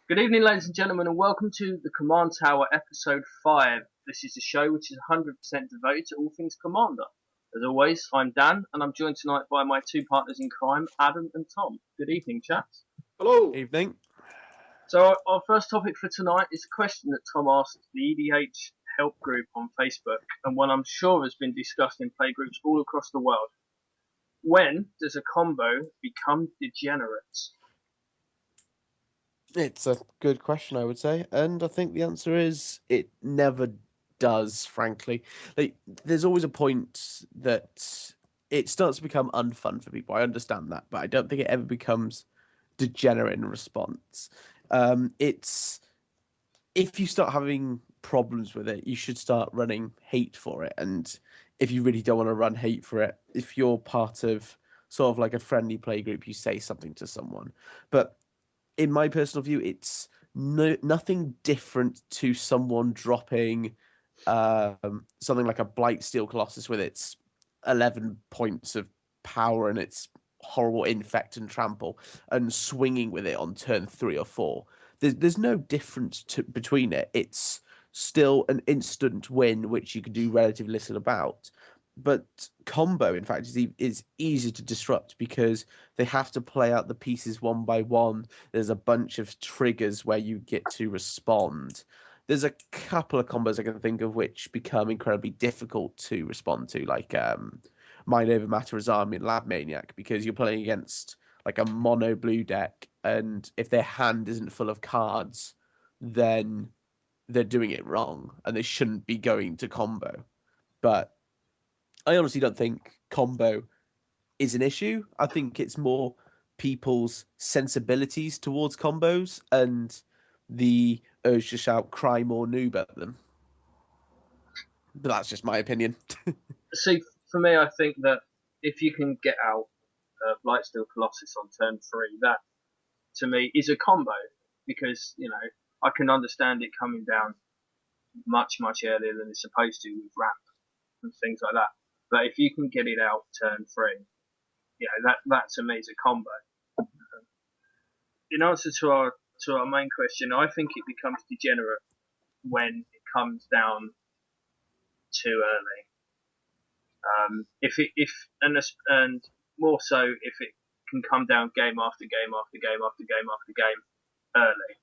Good evening, ladies and gentlemen, and welcome to the Command Tower episode 5. This is a show which is 100% devoted to all things Commander. As always, I'm Dan, and I'm joined tonight by my two partners in crime, Adam and Tom. Good evening, chaps. Hello. Evening. So, our first topic for tonight is a question that Tom asked the EDH help group on Facebook, and one I'm sure has been discussed in playgroups all across the world. When does a combo become degenerate? It's a good question, I would say, and I think the answer is it never does. Frankly, like there's always a point that it starts to become unfun for people. I understand that, but I don't think it ever becomes degenerate in response. It's if you start having problems with it, you should start running hate for it. And if you really don't want to run hate for it, if you're part of sort of like a friendly play group, you say something to someone. But in my personal view, it's nothing different to someone dropping something like a Blightsteel Colossus with its 11 points of power and its horrible infect and trample and swinging with it on turn 3 or 4. There's no difference between it. It's still an instant win, which you can do relatively little about. But combo, in fact, is easy to disrupt because they have to play out the pieces one by one. There's a bunch of triggers where you get to respond. There's a couple of combos I can think of which become incredibly difficult to respond to, like Mind Over Matter as Army and Lab Maniac, because you're playing against like a mono blue deck, and if their hand isn't full of cards, then they're doing it wrong and they shouldn't be going to combo. But I honestly don't think combo is an issue. I think it's more people's sensibilities towards combos and the urge to shout cry more noob at them. But that's just my opinion. See, for me, I think that if you can get out Blightsteel Colossus on turn 3, that to me is a combo because I can understand it coming down much earlier than it's supposed to with ramp and things like that. But if you can get it out turn 3, that to me is a combo. In answer to our main question, I think it becomes degenerate when it comes down too early. And more so if it can come down game after game after game after game after game early,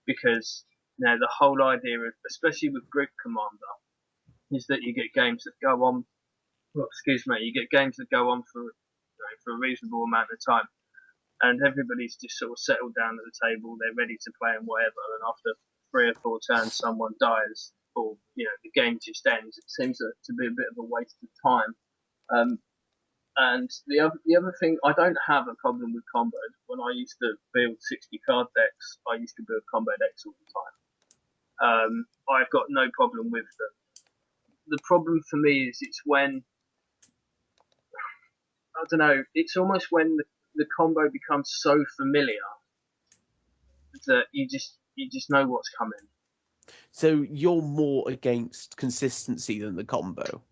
because the whole idea of, especially with group commander, is that you get games that go on. Well, excuse me, you get games that go on for a reasonable amount of time, and everybody's just sort of settled down at the table. They're ready to play and whatever, and after 3 or 4 turns, someone dies, or the game just ends. It seems to be a bit of a waste of time. And the other thing, I don't have a problem with combos. When I used to build 60 card decks, I used to build combo decks all the time. I've got no problem with them. The problem for me is it's when, I don't know, it's almost when the combo becomes so familiar that you just know what's coming. So you're more against consistency than the combo.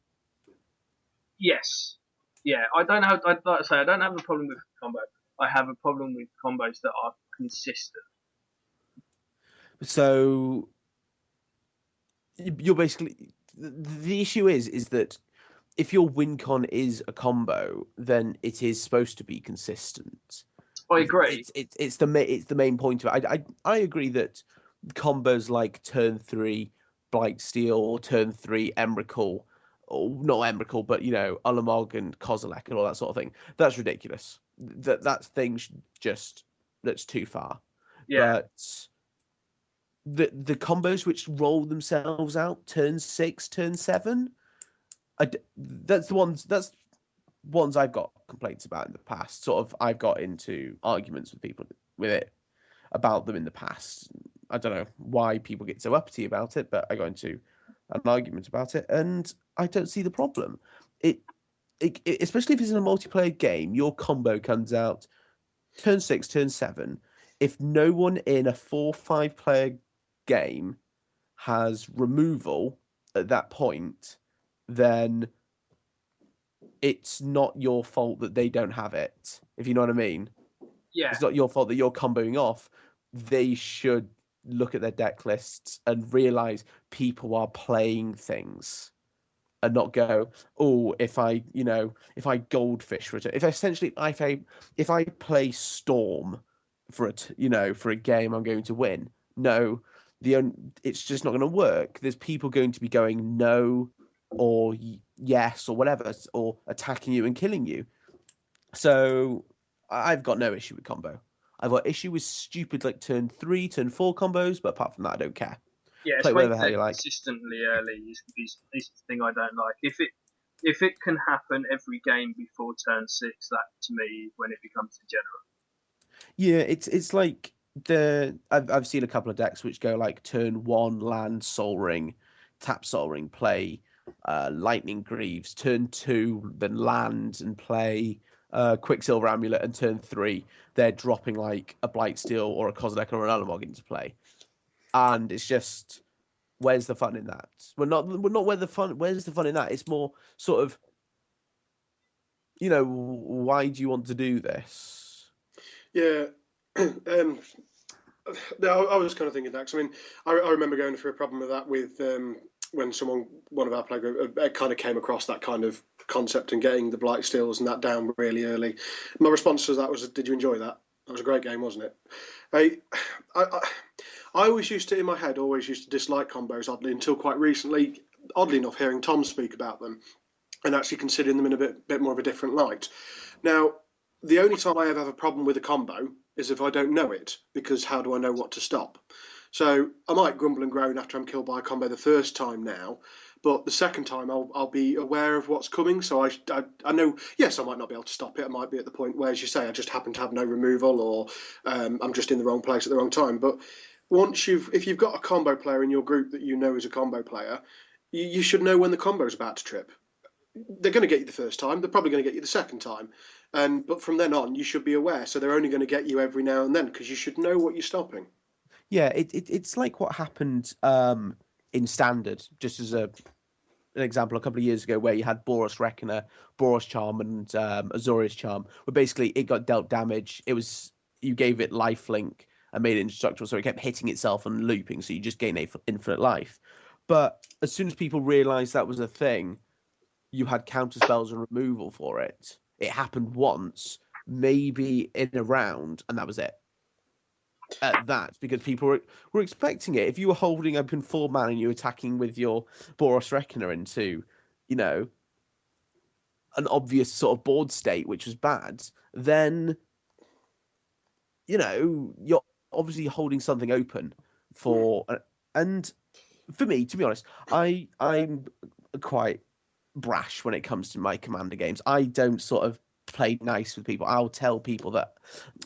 Yes, yeah. I don't have. I'd like to say I don't have a problem with combo. I have a problem with combos that are consistent. So you're basically the issue is that if your win con is a combo, then it is supposed to be consistent. I agree. It's the main point of it. I agree that combos like turn 3 Blightsteel or turn 3 Emrakul, or not Emrakul, but Ulamog and Kozilek and all that sort of thing. That's ridiculous. That thing just that's too far. Yeah. But the combos which roll themselves out turn 6, turn 7, that's ones I've got complaints about in the past. Sort of, I've got into arguments with people with it about them in the past. I don't know why people get so uppity about it, but I got into an argument about it, and I don't see the problem. Especially if it's in a multiplayer game, your combo comes out turn 6, turn 7. If no one in a 4-5 player game has removal at that point, then it's not your fault that they don't have it. If you know what I mean. Yeah. It's not your fault that you're comboing off. they should look at their deck lists and realize people are playing things and not go, oh, if I goldfish for it, if essentially if I play Storm for for a game I'm going to win, no, it's just not going to work. There's people going to be going no or yes or whatever, or attacking you and killing you. So I've got no issue with combo. I've got issue with stupid like turn 3, turn 4 combos, but apart from that, I don't care. Yeah, Play it's whatever the wasting hell it you like. consistently early is the thing I don't like. If it can happen every game before turn 6, that to me is when it becomes degenerate. Yeah, it's like I've seen a couple of decks which go like turn 1 land Soul Ring, tap Soul Ring, play Lightning Greaves, turn 2 then land and play Quicksilver Amulet, and turn 3 they're dropping like a Blightsteel or a Kozilek or an Alamog into play. And it's just, where's the fun in that? We're not where's the fun in that? It's more sort of, why do you want to do this? Yeah. No, I was kind of thinking that. 'Cause I mean, I remember going through a problem with that with when one of our play group kind of came across that kind of concept and getting the blight steals and that down really early. My response to that was, "Did you enjoy that? That was a great game, wasn't it?" I, I, I always used to, in my head, always used to dislike combos oddly until quite recently. Oddly enough, hearing Tom speak about them and actually considering them in a bit more of a different light. Now, the only time I ever have a problem with a combo is if I don't know it, because how do I know what to stop? So I might grumble and groan after I'm killed by a combo the first time now, but the second time I'll be aware of what's coming. So I know, yes, I might not be able to stop it. I might be at the point where, as you say, I just happen to have no removal, or I'm just in the wrong place at the wrong time. But if you've got a combo player in your group that you know is a combo player, you should know when the combo is about to trip. They're going to get you the first time. They're probably going to get you the second time, but from then on, you should be aware. So they're only going to get you every now and then because you should know what you're stopping. Yeah, it's like what happened in standard, just as an example, a couple of years ago, where you had Boros Reckoner, Boros Charm, and Azorius Charm, where basically it got dealt damage. You gave it life link and made it indestructible, so it kept hitting itself and looping, so you just gain infinite life. But as soon as people realized that was a thing, you had counter spells and removal for it. It happened once, maybe in a round, and that was it. At that, because people were expecting it. If you were holding open 4 mana and you were attacking with your Boros Reckoner into, you know, an obvious sort of board state, which was bad, then you're obviously holding something open for. And for me, to be honest, I'm quite brash when it comes to my commander games. I don't sort of play nice with people. I'll tell people that,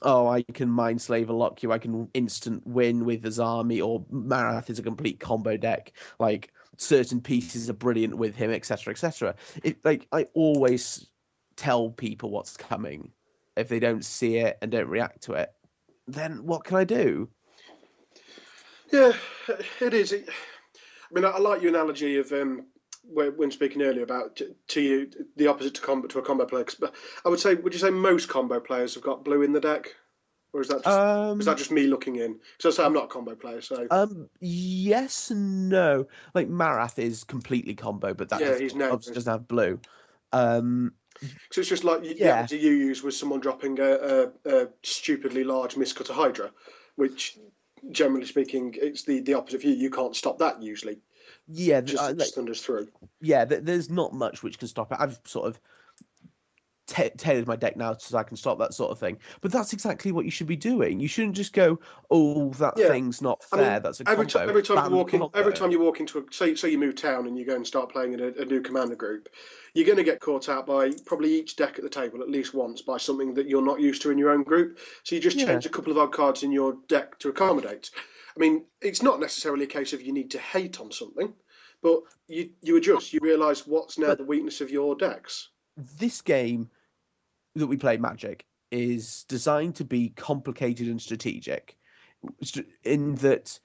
oh, I can mind slave a lock you, I can instant win with Azami, or Marath is a complete combo deck. Like certain pieces are brilliant with him, etc., etc. It like I always tell people what's coming. If they don't see it and don't react to it, then what can I do? Yeah, it is. I mean, I like your analogy of when speaking earlier about to you the opposite to a combo player. But I would say, would you say most combo players have got blue in the deck, or is that Um, just me looking in? Because I say I'm not a combo player, so yes and no. Like Marath is completely combo, but that yeah, does he's no. obviously doesn't have blue. Um, So it's just like the yeah, analogy you use was someone dropping a stupidly large miscutter Hydra, which generally speaking, it's the opposite of you. You can't stop that usually. yeah, Just it just thunders through. yeah. There's not much which can stop it. I've sort of tailored my deck now so I can stop that sort of thing. But that's exactly what you should be doing. You shouldn't just go, "Oh, that Yeah, thing's not I fair. mean, That's a combo." Ban the every combo. time you walk into say you move town and you go and start playing in a new commander group, you're going to get caught out by probably each deck at the table at least once by something that you're not used to in your own group. So you just Yeah, change a couple of odd cards in your deck to accommodate. I mean, it's not necessarily a case of you need to hate on something, but you adjust. You realise what's now but the weakness of your decks. this game that we play, Magic, is designed to be complicated and strategic. In that,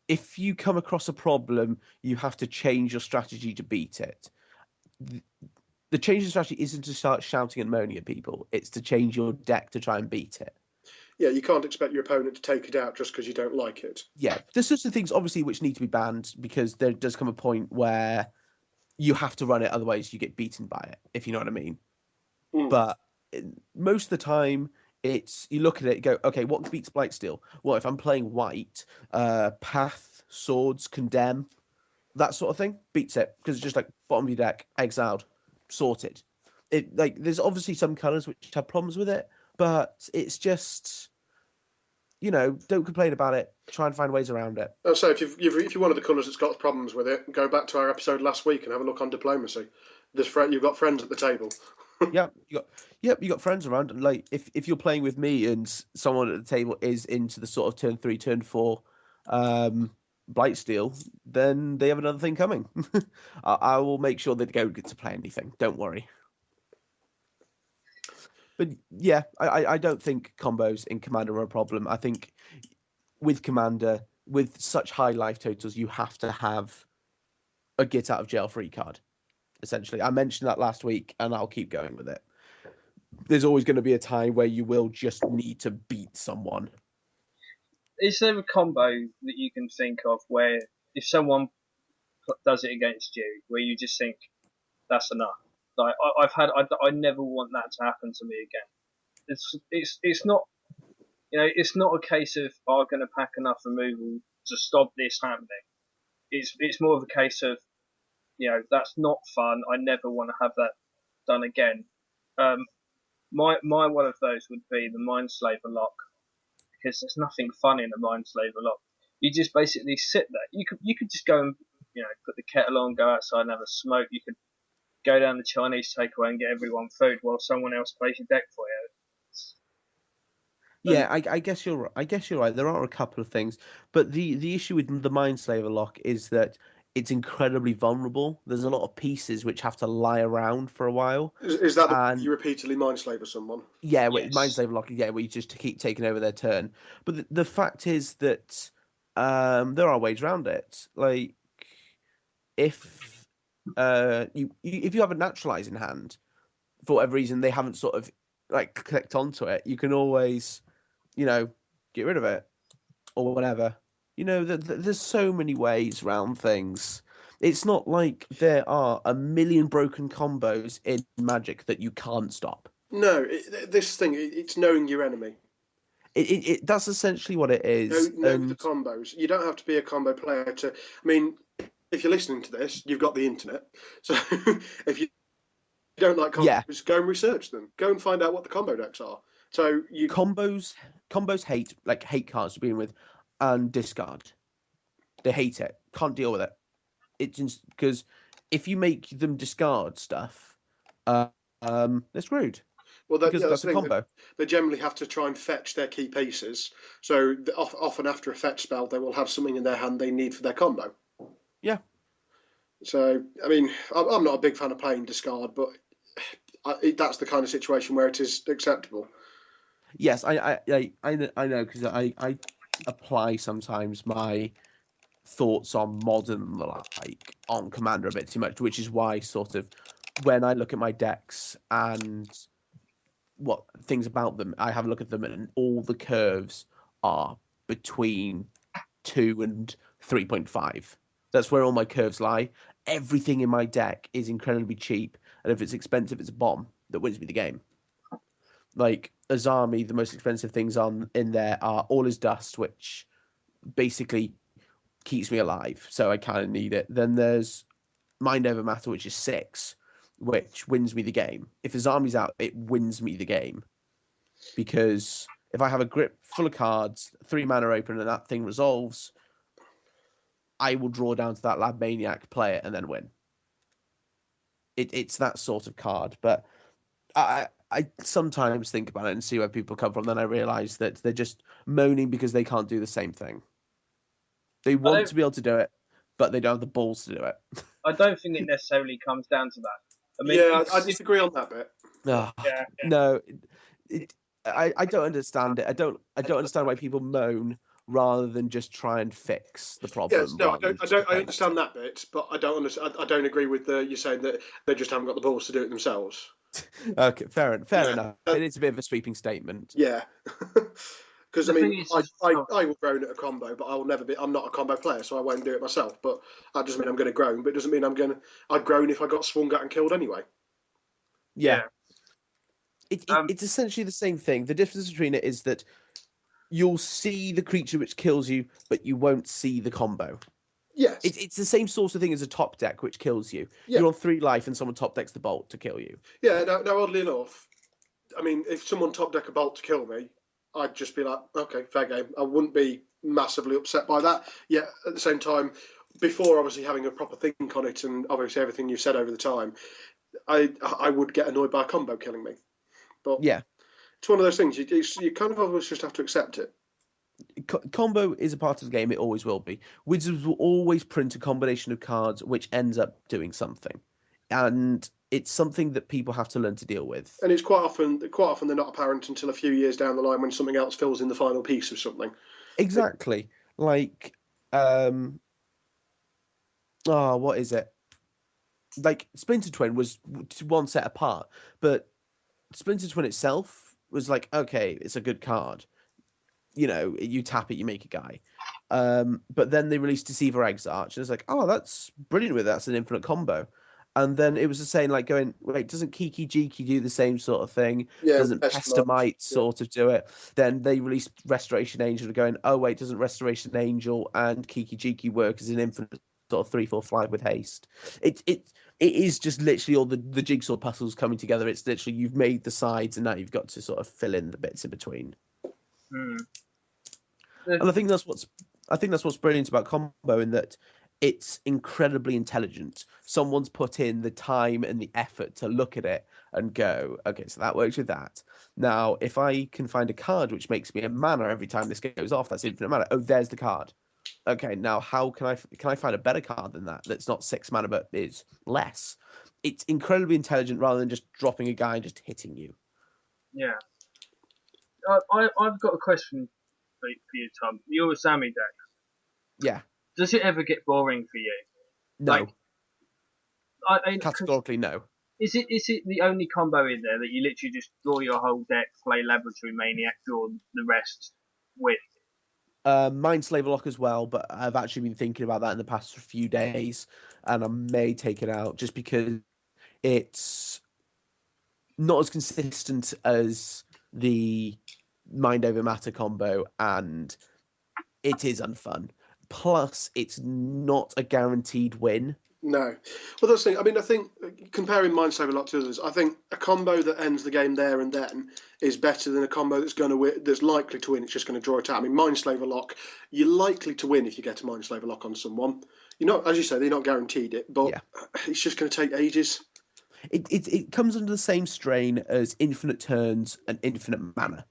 if you come across a problem, you have to change your strategy to beat it. The change in strategy isn't to start shouting and moaning at people, it's to change your deck to try and beat it. Yeah, you can't expect your opponent to take it out just because you don't like it. Yeah, there's certain things obviously which need to be banned because there does come a point where you have to run it, otherwise you get beaten by it, if you know what I mean. Mm. But most of the time, it's you look at it, and go, okay, what beats Blightsteel? Well, if I'm playing white, Path, Swords, Condemn, that sort of thing beats it because it's just like bottom of your deck, exiled, sorted. It like there's obviously some colors which have problems with it, but it's just don't complain about it. Try and find ways around it. So if you're one of the colours that's got problems with it, go back to our episode last week and have a look on diplomacy. You've got friends at the table. Yeah, you got friends around. And like if you're playing with me and someone at the table is into the sort of turn 3, turn 4, Blightsteel, then they have another thing coming. I will make sure they don't get to play anything. Don't worry. But yeah, I don't think combos in Commander are a problem. I think with Commander, with such high life totals, you have to have a get out of jail free card. Essentially, I mentioned that last week, and I'll keep going with it. There's always going to be a time where you will just need to beat someone. Is there a combo that you can think of where if someone does it against you, where you just think that's enough? Like I never want that to happen to me again. It's not it's not a case of I'm going to pack enough removal to stop this happening. It's more of a case of that's not fun. I never want to have that done again. My one of those would be the Mindslaver lock, because there's nothing fun in a Mindslaver lock. You just basically sit there. You could just go and put the kettle on, go outside and have a smoke. You could go down the Chinese takeaway and get everyone food while someone else plays your deck for you. Yeah, I guess you're right. I guess you're right. There are a couple of things, but the issue with the Mindslaver lock is that it's incredibly vulnerable. There's a lot of pieces which have to lie around for a while. Is that you repeatedly mindslaver someone? Yeah, Yes. Mindslaver lock. Yeah, where you just keep taking over their turn. But the fact is that there are ways around it. Like if if you have a naturalize in hand, for whatever reason they haven't sort of like clicked onto it, you can always get rid of it or whatever. There's so many ways around things. It's not like there are a million broken combos in Magic that you can't stop. No, it's knowing your enemy. That's essentially what it is. Know the combos. You don't have to be a combo player to. I mean, if you're listening to this, you've got the internet. So if you don't like combos, go and research them. Go and find out what the combo decks are. So combos hate cards to begin with, and discard. They hate it. Can't deal with it. It's just because if you make them discard stuff, they're screwed. Well, that's a combo. They generally have to try and fetch their key pieces. So often after a fetch spell, they will have something in their hand they need for their combo. Yeah. So I mean, I'm not a big fan of playing discard, but that's the kind of situation where it is acceptable. Yes, I know because I apply sometimes my thoughts on modern like on Commander a bit too much, which is why sort of when I look at my decks and what things about them, I have a look at them and all the curves are between 2 and 3.5. That's where all my curves lie. Everything in my deck is incredibly cheap, and if it's expensive, it's a bomb that wins me the game. Like Azami, the most expensive things in there are All Is Dust, which basically keeps me alive, so I kind of need it. Then there's Mind Over Matter, which is 6, which wins me the game. If Azami's out, it wins me the game. Because if I have a grip full of cards, 3 mana open, and that thing resolves, I will draw down to that Lab Maniac, play it, and then win. It's that sort of card. But I sometimes think about it and see where people come from. Then I realise that they're just moaning because they can't do the same thing. They want to be able to do it, but they don't have the balls to do it. I don't think it necessarily comes down to that. I mean, I disagree on that bit. Yeah. No, I don't understand it. I don't understand why people moan rather than just try and fix the problem. Yes, no, I understand that bit, but I don't understand. I don't agree with you saying that they just haven't got the balls to do it themselves. Okay, fair enough. It is a bit of a sweeping statement. Yeah. Because The I mean, thing is, I will groan at a combo, but I will never be. I'm not a combo player, so I won't do it myself. But that doesn't mean I'm going to groan. But it doesn't mean I'd groan if I got swung at and killed anyway. Yeah. yeah. It's essentially the same thing. The difference between it is that you'll see the creature which kills you, but you won't see the combo. Yes. It's the same sort of thing as a top deck which kills you. Yeah. You're on 3 life and someone top decks the bolt to kill you. Yeah. Now, oddly enough, I mean, if someone top deck a bolt to kill me, I'd just be like, okay, fair game. I wouldn't be massively upset by that. Yet at the same time, before obviously having a proper think on it, and obviously everything you've said over the time, I would get annoyed by a combo killing me. But Yeah. it's one of those things. You kind of always just have to accept it. Combo is a part of the game. It always will be. Wizards will always print a combination of cards which ends up doing something, and it's something that people have to learn to deal with. And it's quite often they're not apparent until a few years down the line when something else fills in the final piece of something. Exactly. Like, what is it? Like Splinter Twin was one set apart, but Splinter Twin itself was like, okay, it's a good card. You know, you tap it, you make a guy. But then they released Deceiver Exarch, and it's like, oh, that's brilliant with that. That's an infinite combo. And then it was the same, like going, wait, doesn't Kiki Jiki do the same sort of thing? Yeah, Doesn't Pestamite sort of do it? Then they released Restoration Angel, going, oh wait, doesn't Restoration Angel and Kiki Jiki work as an infinite sort of 3/4 flag with haste? It is just literally all the jigsaw puzzles coming together. It's literally you've made the sides, and now you've got to sort of fill in the bits in between. And I think that's what's brilliant about combo, in that it's incredibly intelligent. Someone's put in the time and the effort to look at it and go, okay, so that works with that. Now, if I can find a card which makes me a mana every time this goes off, that's infinite mana. Oh, there's the card. Okay, now how can I find a better card than that? That's not 6 mana but is less. It's incredibly intelligent rather than just dropping a guy and just hitting you. Yeah. I've got a question for you, Tom. You're a Sammy deck. Yeah. Does it ever get boring for you? No. Like, categorically no. Is it the only combo in there that you literally just draw your whole deck, play Laboratory Maniac, draw the rest, win? Mindslaver Lock as well, but I've actually been thinking about that in the past few days, and I may take it out just because it's not as consistent as the Mind Over Matter combo, and it is unfun. Plus, it's not a guaranteed win. No. Well, that's the thing. I mean, I think comparing Mindsaver Lock to others, I think a combo that ends the game there and then is better than a combo that's likely to win. It's just going to draw it out. I mean, Mindslaver Lock, you're likely to win if you get a Mindslaver Lock on someone. You're not, as you say, they're not guaranteed it, but it's just going to take ages. It comes under the same strain as infinite turns and infinite mana.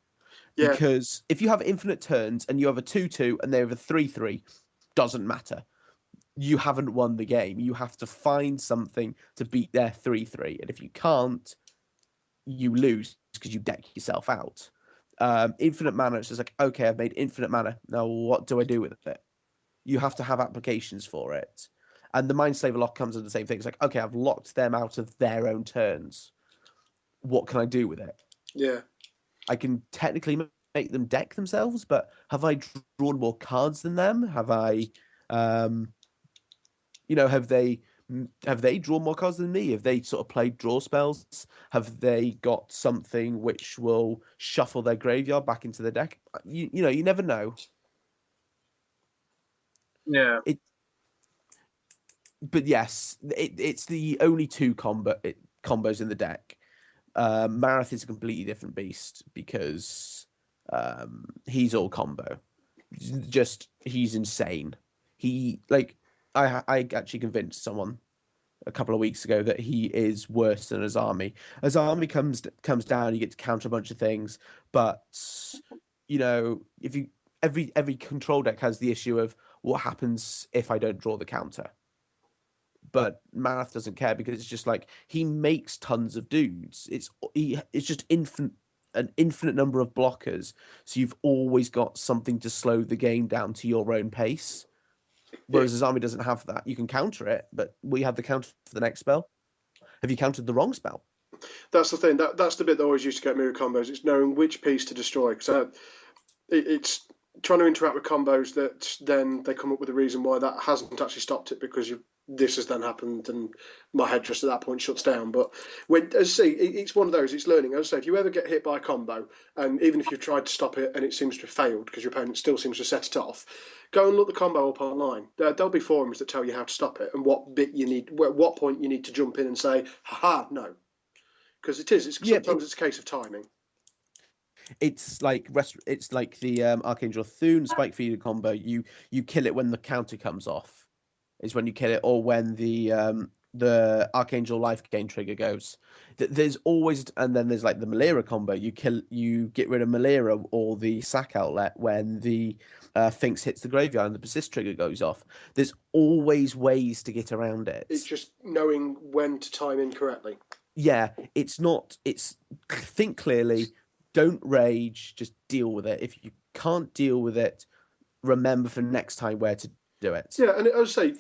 Yeah. Because if you have infinite turns and you have a 2/2 and they have a 3/3, doesn't matter. You haven't won the game. You have to find something to beat their 3/3. And if you can't, you lose because you deck yourself out. Infinite mana, it's just like, okay, I've made infinite mana. Now what do I do with it? You have to have applications for it. And the Mindslaver Lock comes in the same thing. It's like, okay, I've locked them out of their own turns. What can I do with it? Yeah. I can technically make them deck themselves, but have I drawn more cards than them? Have I, have they drawn more cards than me? Have they sort of played draw spells? Have they got something which will shuffle their graveyard back into the deck? You never know. Yeah. But yes, it's the only two combos in the deck. Marath is a completely different beast because he's all combo. Just he's insane. I actually convinced someone a couple of weeks ago that he is worse than Azami. Azami comes down, you get to counter a bunch of things, but if you every control deck has the issue of what happens if I don't draw the counter. But Marath doesn't care because it's just like he makes tons of dudes. It's just an infinite number of blockers. So you've always got something to slow the game down to your own pace. Whereas Azami doesn't have that. You can counter it, but we have the counter for the next spell. Have you countered the wrong spell? That's the thing. That's the bit that always used to get me with combos. It's knowing which piece to destroy. Because it's trying to interact with combos that then they come up with a reason why that hasn't actually stopped it because this has then happened and my head just at that point shuts down. But when, as I say, it's one of those, it's learning. As I say, if you ever get hit by a combo, and even if you've tried to stop it and it seems to have failed because your opponent still seems to set it off, go and look the combo up online. There'll be forums that tell you how to stop it and what bit you need, what point you need to jump in and say, haha, no. Because Yeah, sometimes it's a case of timing. it's like the Archangel Thune Spike Feeder combo. You kill it when the counter comes off, is when you kill it, or when the Archangel Life Gain trigger goes. There's always, and then there's like the Malera combo. You get rid of Malera or the sack outlet when the Finks hits the graveyard and the persist trigger goes off. There's always ways to get around It's it. just knowing when to time in correctly. Yeah, it's not. It's think clearly. Don't rage. Just deal with it. If you can't deal with it, remember for next time where to do it. Yeah, and as I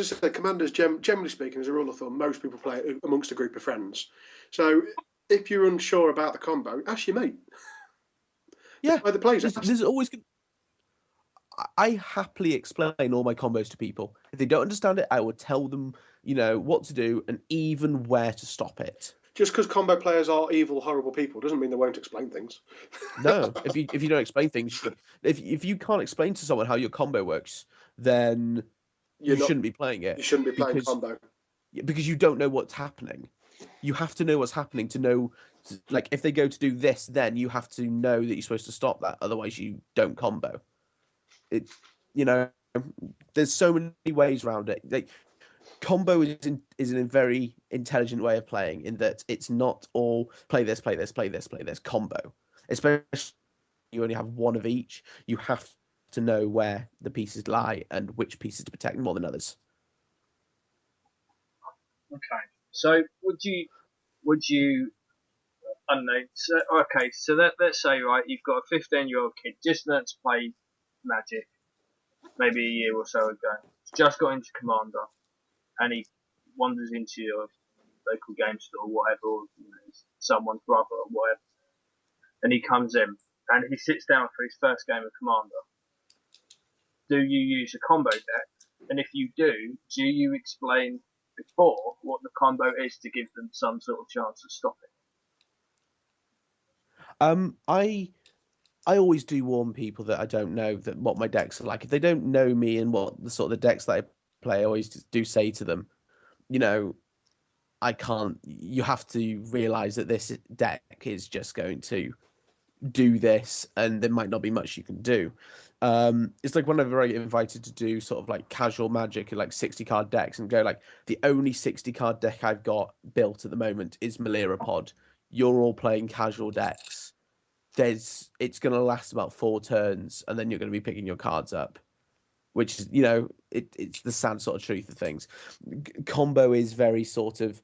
say, commanders generally speaking, as a rule of thumb, most people play it amongst a group of friends. So if you're unsure about the combo, ask your mate. Yeah, Either plays it. there's always. I happily explain all my combos to people. If they don't understand it, I will tell them, what to do and even where to stop it. Just because combo players are evil, horrible people doesn't mean they won't explain things. No, if you don't explain things, if you can't explain to someone how your combo works, then You're you not. shouldn't be playing You it shouldn't be playing because combo. you don't know what's happening. You have to know what's happening to know, like if they go to do this, then you have to know that you're supposed to stop that. Otherwise, you don't combo. It, you know, there's so many ways around it. Like combo is a very intelligent way of playing in that it's not all play this, play this, play this, play this combo. Especially you only have one of each. You have to know where the pieces lie and which pieces to protect more than others. Okay. So would you I don't know. So, okay, so let's say right, you've got a 15-year-old kid just learnt to play Magic maybe a year or so ago. He's just got into Commander, and he wanders into your local game store, or whatever, or someone's brother or whatever, and he comes in and he sits down for his first game of Commander. Do you use a combo deck? And if you do you explain before what the combo is to give them some sort of chance of stopping? I always do warn people that I don't know that what my decks are like. If they don't know me and what the sort of the decks that I play, I always do say to them, you know, I can't. You have to realize that this deck is just going to do this, and there might not be much you can do. It's like whenever I get invited to do sort of like casual Magic, like 60 card decks, and go like the only 60 card deck I've got built at the moment is Malera Pod. You're all playing casual decks. It's going to last about 4 turns, and then you're going to be picking your cards up, which is it's the sad sort of truth of things. Combo is very sort of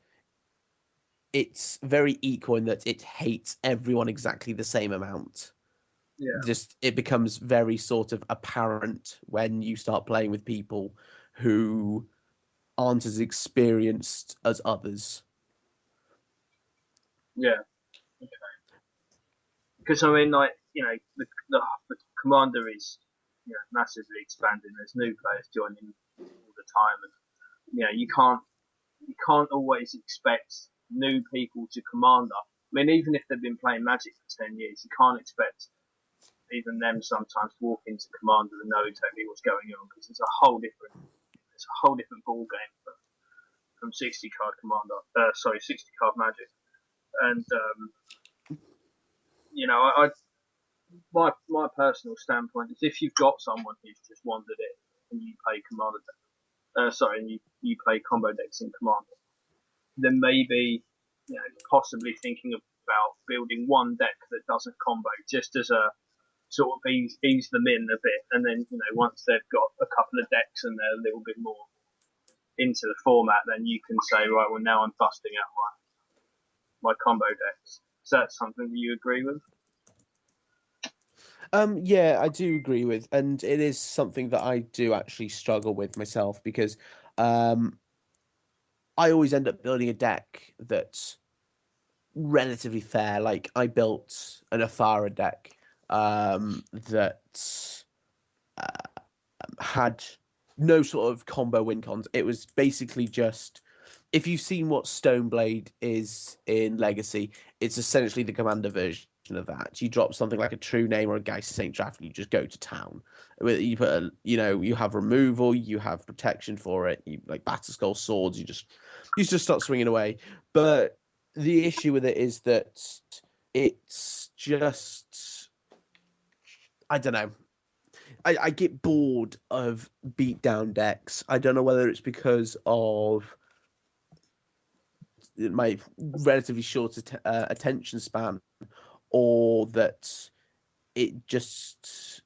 it's very equal in that it hates everyone exactly the same amount. Yeah, Just it becomes very sort of apparent when you start playing with people who aren't as experienced as others. yeah. Because I mean, like the commander is massively expanding. There's new players joining all the time, and you can't always expect new people to commander. I mean, even if they've been playing Magic for 10 years, you can't expect even them sometimes to walk into commander and know exactly what's going on because it's a whole different ball game from 60 card commander. Sorry, 60 card Magic, and I my personal standpoint is if you've got someone who's just wandered it and you play commander, and you play combo decks in commander, then maybe possibly thinking about building one deck that doesn't combo just as a sort of ease them in a bit, and then once they've got a couple of decks and they're a little bit more into the format, then you can say right, well now I'm busting out my combo decks. Is that something that you agree with? Yeah, I do agree with, and it is something that I do actually struggle with myself because um I always end up building a deck that's relatively fair. Like I built an Afara deck that had no sort of combo win cons. It was basically just, if you've seen what Stoneblade is in Legacy, it's essentially the Commander version of that. You drop something like a True Name or a Geist of Saint Draft, and you just go to town. You put you have removal, you have protection for it, you like Battle Skull swords, you just start swinging away. But the issue with it is that it's just, I don't know. I get bored of beatdown decks. I don't know whether it's because of my relatively short attention span, or that it just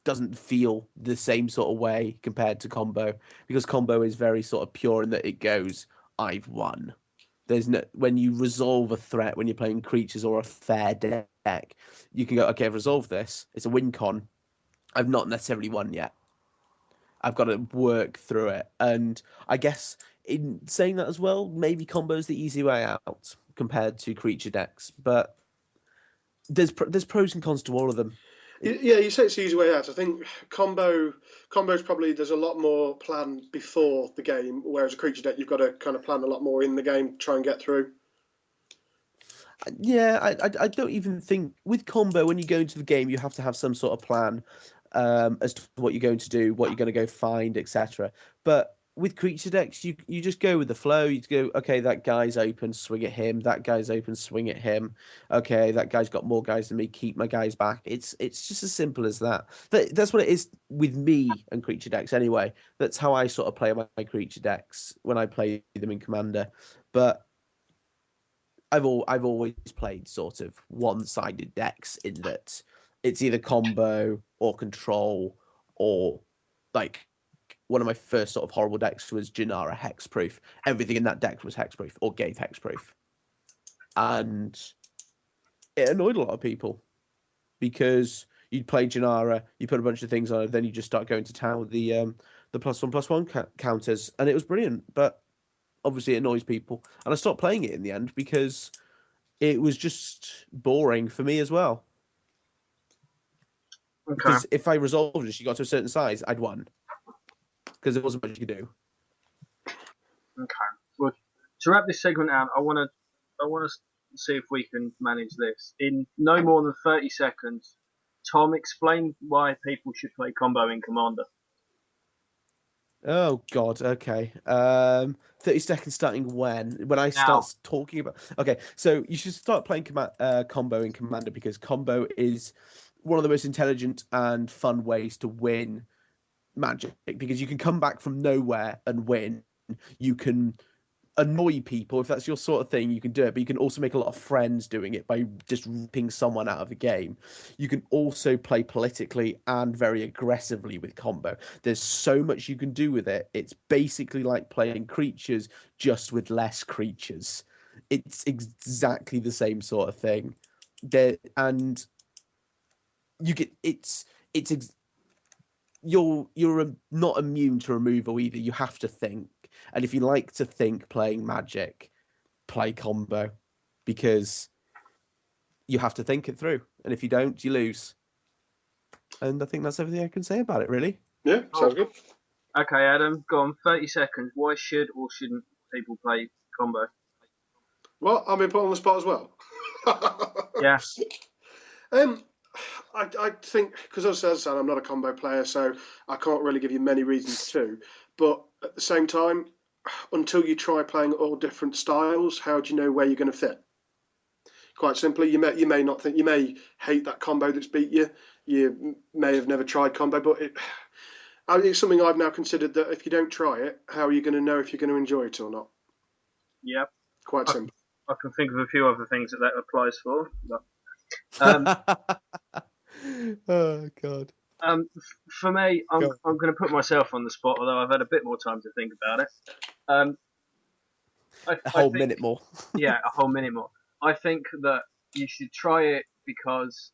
doesn't feel the same sort of way compared to combo, because combo is very sort of pure in that it goes, I've won. There's no, when you resolve a threat when you're playing creatures or a fair deck, you can go, okay, I've resolved this. It's a win con. I've not necessarily won yet. I've got to work through it. And I guess in saying that as well, maybe combo's the easy way out compared to creature decks. But there's pros and cons to all of them. Yeah, you say it's the easy way out. I think combos probably there's a lot more planned before the game, whereas a creature deck you've got to kind of plan a lot more in the game, try and get through. Yeah, I don't even think with combo, when you go into the game, you have to have some sort of plan as to what you're going to do, what you're going to go find, etc. But with creature decks, you just go with the flow. You go, okay, that guy's open, swing at him. That guy's open, swing at him. Okay, that guy's got more guys than me. Keep my guys back. It's just as simple as that. That's what it is with me and creature decks anyway. That's how I sort of play my creature decks when I play them in Commander. But I've always played sort of one-sided decks in that it's either combo or control, or like one of my first sort of horrible decks was Janara Hexproof. Everything in that deck was Hexproof or gave Hexproof. And it annoyed a lot of people because you'd play Janara, you put a bunch of things on it, then you just start going to town with the +1/+1 counters, and it was brilliant. But obviously it annoys people. And I stopped playing it in the end because it was just boring for me as well. Okay. Because if I resolved it, she got to a certain size, I'd won. Because there wasn't much you could do. Okay. Well, to wrap this segment out, I want to see if we can manage this in no more than 30 seconds. Tom, explain why people should play combo in Commander. Oh God. Okay. 30 seconds starting when I start talking about. Okay, so you should start playing combo in Commander, because combo is one of the most intelligent and fun ways to win Magic, because you can come back from nowhere and win. You can annoy people if that's your sort of thing. You can do it, but you can also make a lot of friends doing it by just ripping someone out of the game. You can also play politically and very aggressively with combo. There's so much you can do with it. It's basically like playing creatures, just with less creatures. It's exactly the same sort of thing there. And you get you're not immune to removal either. You have to think, and if you like to think playing Magic, play combo, because you have to think it through, and if you don't, you lose. And I think that's everything I can say about it, really. Yeah, sounds good. Okay, Adam, go on. 30 seconds. Why should or shouldn't people play combo? Well, I'm being put on the spot as well. Yeah. I think, because as I said, I'm not a combo player, so I can't really give you many reasons to. But at the same time, until you try playing all different styles, how do you know where you're going to fit? Quite simply, you may not think, you may hate that combo that's beat you. You may have never tried combo, but it's something I've now considered, that if you don't try it, how are you going to know if you're going to enjoy it or not? Yep. Quite simple. I can think of a few other things that applies for. But, oh God. For me, I'm going to put myself on the spot, although I've had a bit more time to think about it. A whole minute more. Yeah, a whole minute more. I think that you should try it because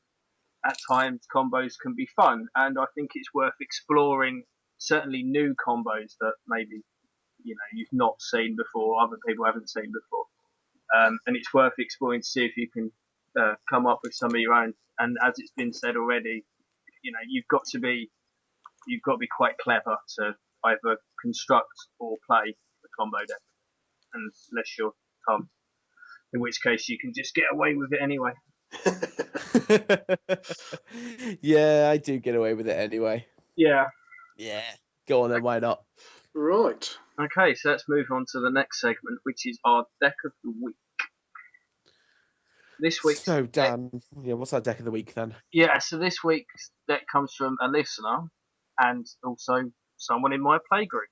at times combos can be fun, and I think it's worth exploring certainly new combos that maybe you've not seen before, other people haven't seen before, and it's worth exploring to see if you can come up with some of your own. And as it's been said already, you've got to be quite clever to either construct or play the combo deck, unless you're Tom, in which case you can just get away with it anyway. Yeah, I do get away with it anyway. Yeah. Yeah. Go on then, why not? Right. Okay, so let's move on to the next segment, which is our deck of the week. This week's So, Dan, what's our deck of the week then? so this week's deck comes from a listener and also someone in my playgroup.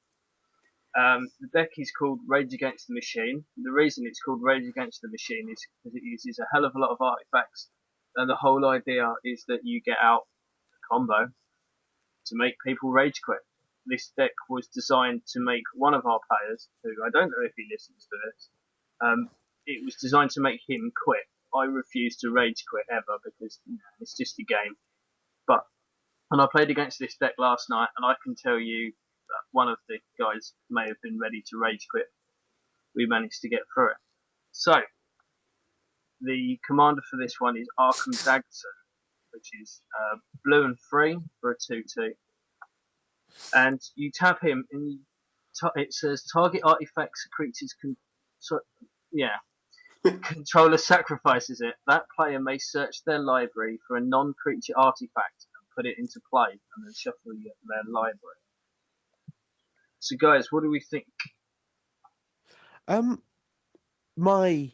The deck is called Rage Against the Machine. The reason it's called Rage Against the Machine is because it uses a hell of a lot of artifacts, and the whole idea is that you get out a combo to make people rage quit. This deck was designed to make one of our players, who I don't know if he listens to this, it was designed to make him quit. I refuse to rage quit ever because it's just a game. And I played against this deck last night, and I can tell you that one of the guys may have been ready to rage quit. We managed to get through it. So, the commander for this one is Arkham Dagson, which is blue and 3 for a 2/2. And you tap him, and it says target artifacts creatures can. Controller sacrifices it. That player may search their library for a non-creature artifact and put it into play, and then shuffle their library. So, guys, what do we think? My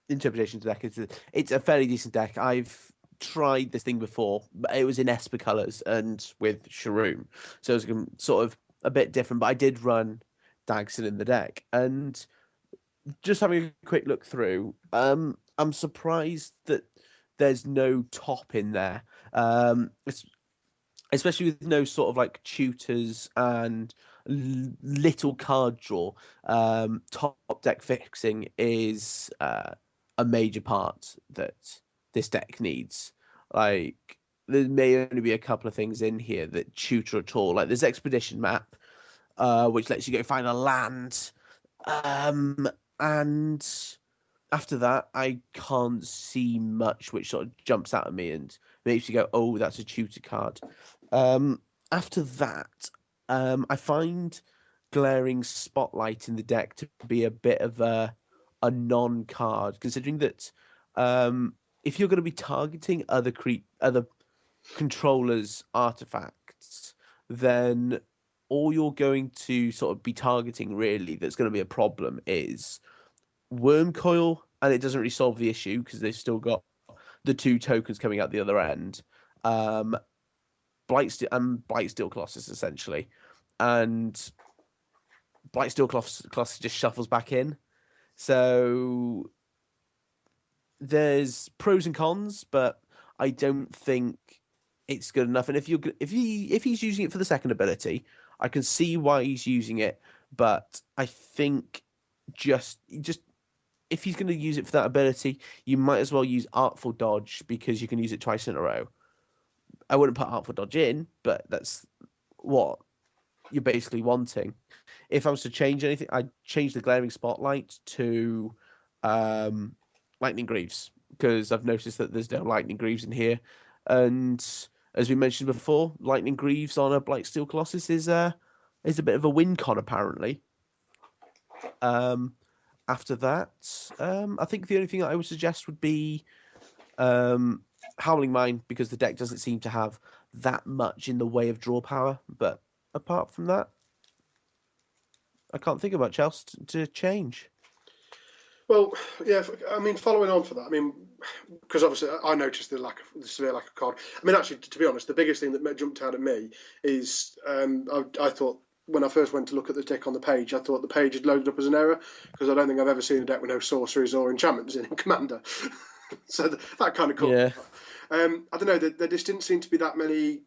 interpretation of the deck is that it's a fairly decent deck. I've tried this thing before, but it was in Esper colours and with Shroom, so it was sort of a bit different. But I did run Dagson in the deck, and just having a quick look through, I'm surprised that there's no top in there. Especially with no sort of like tutors and little card draw. Top deck fixing is a major part that this deck needs. Like, there may only be a couple of things in here that tutor at all. Like, there's Expedition Map, which lets you go find a land. And after that, I can't see much which sort of jumps out at me and makes you go, oh, that's a tutor card. After that, I find Glaring Spotlight in the deck to be a bit of a non-card, considering that if you're going to be targeting other controllers' artifacts, then all you're going to sort of be targeting really that's going to be a problem is Worm Coil, and it doesn't really solve the issue because they've still got the 2 tokens coming out the other end. Blightsteel Colossus, essentially. And Blightsteel Colossus just shuffles back in. So there's pros and cons, but I don't think it's good enough. And if he's using it for the second ability, I can see why he's using it, but I think just if he's going to use it for that ability, you might as well use Artful Dodge because you can use it twice in a row. I wouldn't put Artful Dodge in, but that's what you're basically wanting. If I was to change anything, I'd change the Glaring Spotlight to Lightning Greaves, because I've noticed that there's no Lightning Greaves in here. And as we mentioned before, Lightning Greaves on a Blightsteel Colossus is a bit of a win con, apparently. After that, I think the only thing that I would suggest would be Howling Mine, because the deck doesn't seem to have that much in the way of draw power. But apart from that, I can't think of much else to change. Well, yeah, I mean, following on for that, I mean, because obviously I noticed the severe lack of card. I mean, actually, to be honest, the biggest thing that jumped out at me is I thought when I first went to look at the deck on the page, I thought the page had loaded up as an error, because I don't think I've ever seen a deck with no sorceries or enchantments in Commander. So that kind of caught me. I don't know, there just didn't seem to be that many.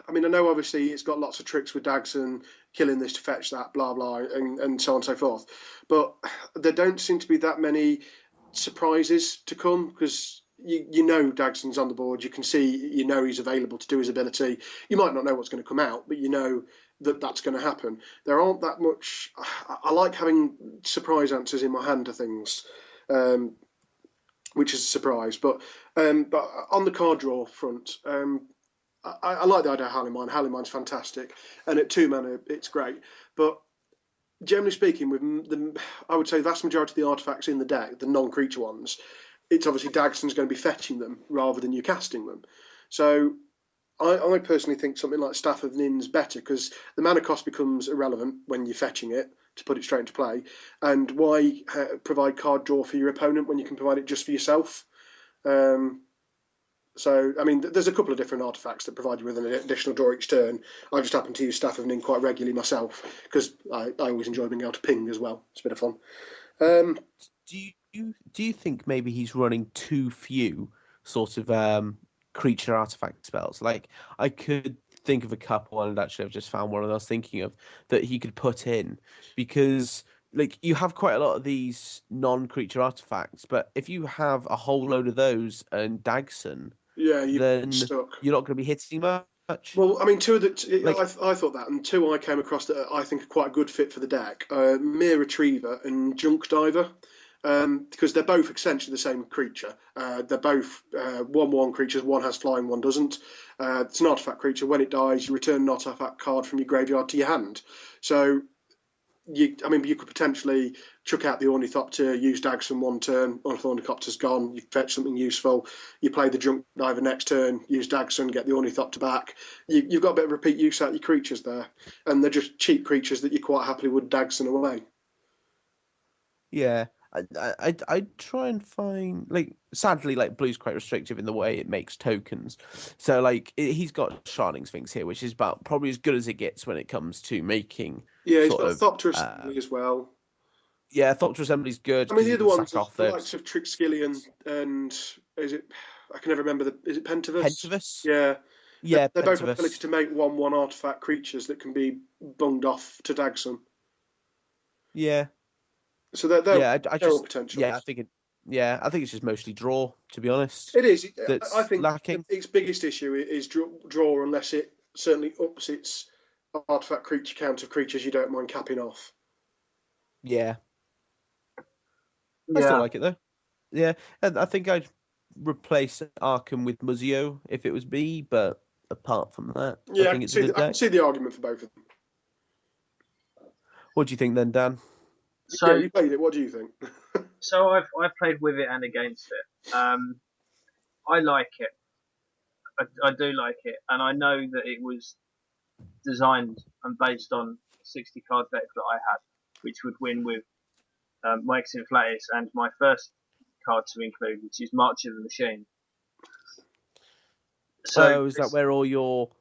I mean, I know obviously it's got lots of tricks with Dagson, killing this to fetch that, blah, blah, and so on and so forth. But there don't seem to be that many surprises to come, because you know Dagson's on the board. You can see, he's available to do his ability. You might not know what's going to come out, but you know that that's going to happen. There aren't that much. I like having surprise answers in my hand to things. which is a surprise. But on the card draw front, I like the idea of Hallingmine. Hallingmine's fantastic, and at 2 mana, it's great. But generally speaking, I would say the vast majority of the artifacts in the deck, the non-creature ones, it's obviously Dagson's going to be fetching them rather than you casting them. So I personally think something like Staff of Nin's better because the mana cost becomes irrelevant when you're fetching it to put it straight into play. And why provide card draw for your opponent when you can provide it just for yourself? So, I mean, there's a couple of different artifacts that provide you with an additional draw each turn. I just happen to use Staff of Nin quite regularly myself because I always enjoy being able to ping as well. It's a bit of fun. Do you think maybe he's running too few sort of creature artifact spells? Like I could think of a couple, and actually I've just found one I was thinking of that he could put in because like you have quite a lot of these non-creature artifacts, but if you have a whole load of those and Dagson, Yeah, you're then stuck. you're not going to be hitting much. Well, I mean, two of the Like I thought that, and two I came across that I think are quite a good fit for the deck: Mere Retriever and Junk Diver, because they're both essentially the same creature. They're both 1/1 creatures. One has flying, one doesn't. It's an artifact creature. When it dies, you return an artifact card from your graveyard to your hand. So you could potentially chuck out the Ornithopter, use Dagson one turn, Ornithopter's gone, you fetch something useful, you play the Junk Diver next turn, use Dagson, get the Ornithopter back. You've got a bit of repeat use out of your creatures there, and they're just cheap creatures that you quite happily would Dagson away. yeah, I try and find like sadly like blue's quite restrictive in the way it makes tokens. So like he's got Shining Sphinx here, which is about probably as good as it gets when it comes to making Yeah, he's sort got of Thopter Assembly as well. yeah, Thopter Assembly's good I mean, because the you other can ones, sack off the likes those of Trixskillion and is it? I can never remember is it Pentavus? Pentivus. Yeah, Yeah, they both have the ability Pentivus. to make 1/1 artifact creatures that can be bunged off to Dagson. Yeah, So they're yeah. I they're all just yeah, I potentials. think it. Yeah, I think it's just mostly draw, to be honest. It is. I That's think lacking. its biggest issue is draw, unless it certainly ups its artifact creature count of creatures you don't mind capping off. Yeah, I still Yeah. like it though. Yeah, and I think I'd replace Arkham with Muzio if it was me, but apart from that, I Yeah, think it's a good I can deck. see the argument for both of them. What do you think then, Dan? Yeah, So you played it. What do you think? I've played with it and against it. I like it. I do like it, and I know that it was designed and based on a 60 card deck that I had, which would win with Mike's Inflatus and my first card to include, which is March of the Machine. So Oh, is that where all your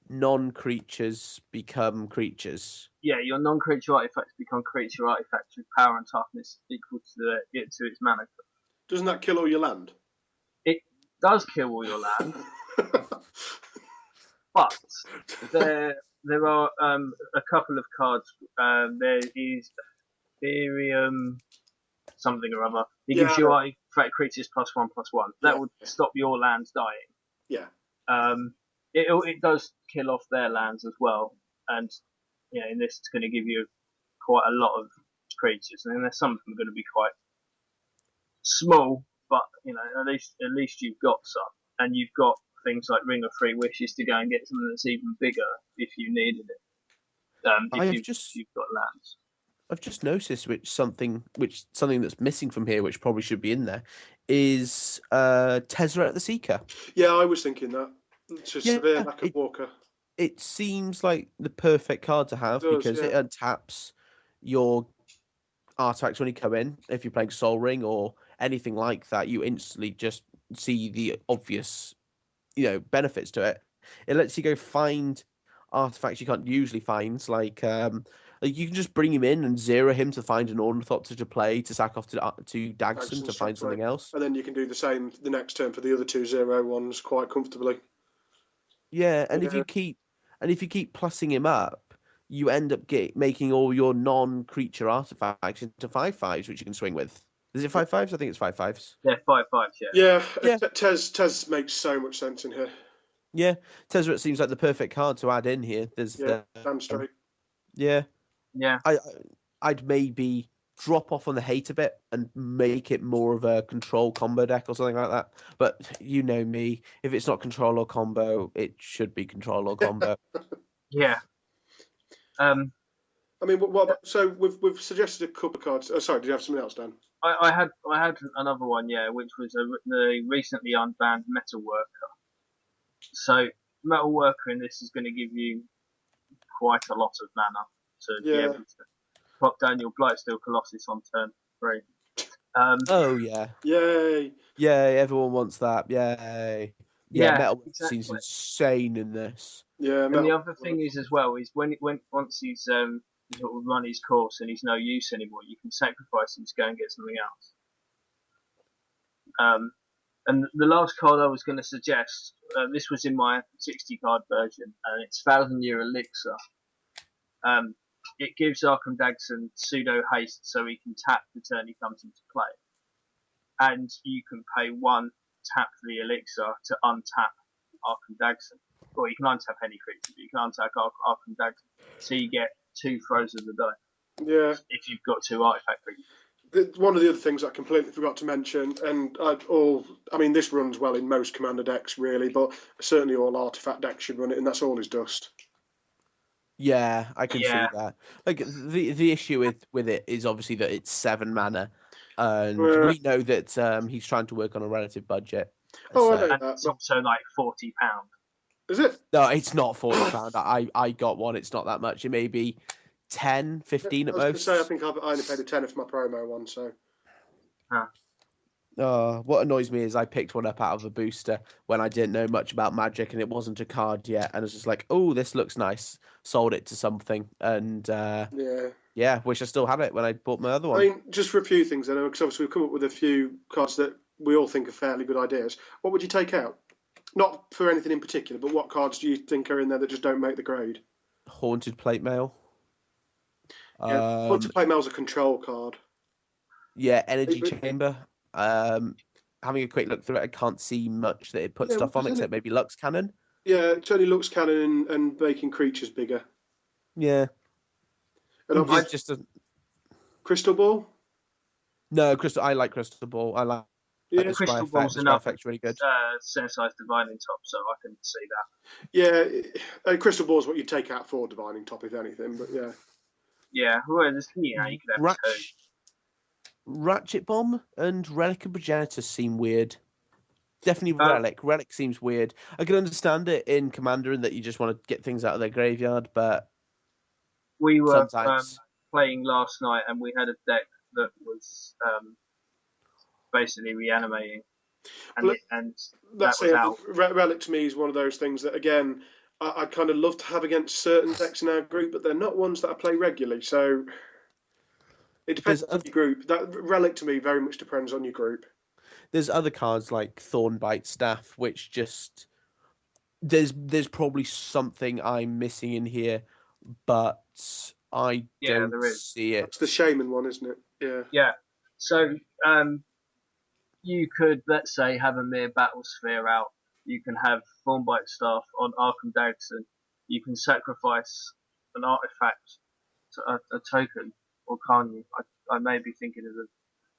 non-creatures become creatures? yeah, your non-creature artifacts become creature artifacts with power and toughness equal to its mana. Doesn't that kill all your land? It does kill all your land, but there are a couple of cards. There is Ethereum something or other. It gives Yeah, you artifact creatures +1/+1. That yeah, would stop your lands dying. yeah. It does kill off their lands as well, and in this it's going to give you quite a lot of creatures, and then there's some of them going to be quite small, but at least you've got some, and you've got things like Ring of Three Wishes to go and get something that's even bigger if you needed it. If I've you just you've got lands. I've just noticed which something that's missing from here, which probably should be in there, is Tezzeret the Seeker. Yeah, I was thinking that. It's a Yeah, severe lack of it Walker. it seems like the perfect card to It have does, because yeah. it untaps your artifacts when you come in. If you're playing Soul Ring or anything like that, you instantly just see the obvious, benefits to it. It lets you go find artifacts you can't usually find, like you can just bring him in and zero him to find an Ornithopter to play to sack off to Dagson Action to find straight. something else. And then you can do the same the next turn for the other 2/0 ones quite comfortably. Yeah, and Yeah, if you keep plussing him up, you end up making all your non-creature artifacts into 5/5s, which you can swing with. Is it 5/5s? I think it's 5/5s. Yeah, 5/5s. Yeah. yeah. Yeah, Tez makes so much sense in here. yeah. Tezzeret seems like the perfect card to add in here. There's Yeah, damn straight. yeah. Yeah. I I'd maybe drop off on the hate a bit and make it more of a control combo deck or something like that. But you know me, if it's not control or combo, it should be control or combo. Yeah. I mean, what about, so we've suggested a couple of cards. Oh, sorry, did you have something else, Dan? I had another one, yeah, which was the recently unbanned Metalworker. So Metalworker in this is going to give you quite a lot of mana to be Yeah. able to pop down your Blightsteel Colossus on turn 3. Oh yeah, Yay! yay! Everyone wants that. Yay! Yeah, Yeah, Metal seems exactly. insane in this. Yeah, And the metal. other thing is as well is when once he's sort of run his course and he's no use anymore, you can sacrifice him to go and get something else. And the last card I was going to suggest, this was in my 60 card version, and it's 1,000-Year Elixir. It gives Arkham Dagson pseudo haste so he can tap the turn he comes into play. And you can pay 1 tap for the Elixir to untap Arkham Dagson. Or you can untap any creature, but you can untap Arkham Dagson. So you get 2 throws of the die. Yeah. If you've got 2 artifact creatures. One of the other things I completely forgot to mention, and I mean, this runs well in most commander decks, really, but certainly all artifact decks should run it, and that's all his dust. Yeah, I can see Yeah. that. Like the issue with it is obviously that it's 7 mana, and we know that he's trying to work on a relative budget. Oh, I so- know And that. it's also like £40. Is it? No, it's not £40. I got one. It's not that much. It may be 10, 15 I at was going to most. say, I think I only paid a tenner for my promo one, so. What annoys me is I picked one up out of a booster when I didn't know much about Magic and it wasn't a card yet, and it's just like, oh, this looks nice. Sold it to something, and Yeah. wish I still had it when I bought my other I one. mean, just for a few things, then, because obviously we've come up with a few cards that we all think are fairly good ideas. What would you take out? Not for anything in particular, but what cards do you think are in there that just don't make the grade? Haunted Plate Mail. Yeah, Haunted Plate Mail's a control card. Yeah, Energy Chamber. Having a quick look through it, I can't see much that it puts stuff on except maybe Lux Cannon. Yeah, it's only Lux Cannon and making creatures bigger. Yeah. And Just a... Crystal Ball? No, Crystal. I like Crystal Ball. I like the Scry Crystal effect. Ball's The Scry enough. effect's really good. Synthesized Divining Top, so I can see that. Yeah, Crystal Ball's what you take out for Divining Top, if anything, but yeah. Yeah, well, you could have 2. Ratchet Bomb and Relic of Progenitus seem weird. Definitely Relic. Relic seems weird. I can understand it in Commander in that you just want to get things out of their graveyard, but we were sometimes playing last night and we had a deck that was basically reanimating, and that was out. Relic to me is one of those things that, again, I'd kind of love to have against certain decks in our group, but they're not ones that I play regularly, so it depends on your group. That Relic to me very much depends on your group. There's other cards like Thornbite Staff, which just there's probably something I'm missing in here, but I don't see it. That's the Shaman one, isn't it? Yeah. Yeah. So you could, let's say, have a mere Battlesphere out. You can have Thornbite Staff on Arkham Dagson. You can sacrifice an artifact to a token, or can't you? I may be thinking of the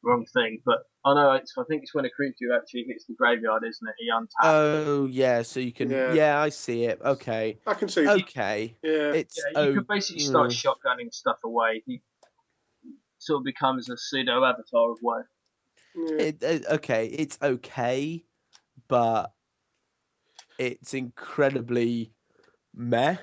wrong thing, but I think it's when a creature actually hits the graveyard, isn't it? He untaps. Oh yeah, so you can. Yeah, I see it. Okay, I can see. Okay, yeah, you could basically start shotgunning stuff away. He sort of becomes a pseudo avatar of Woe. Okay, it's okay, but it's incredibly meh.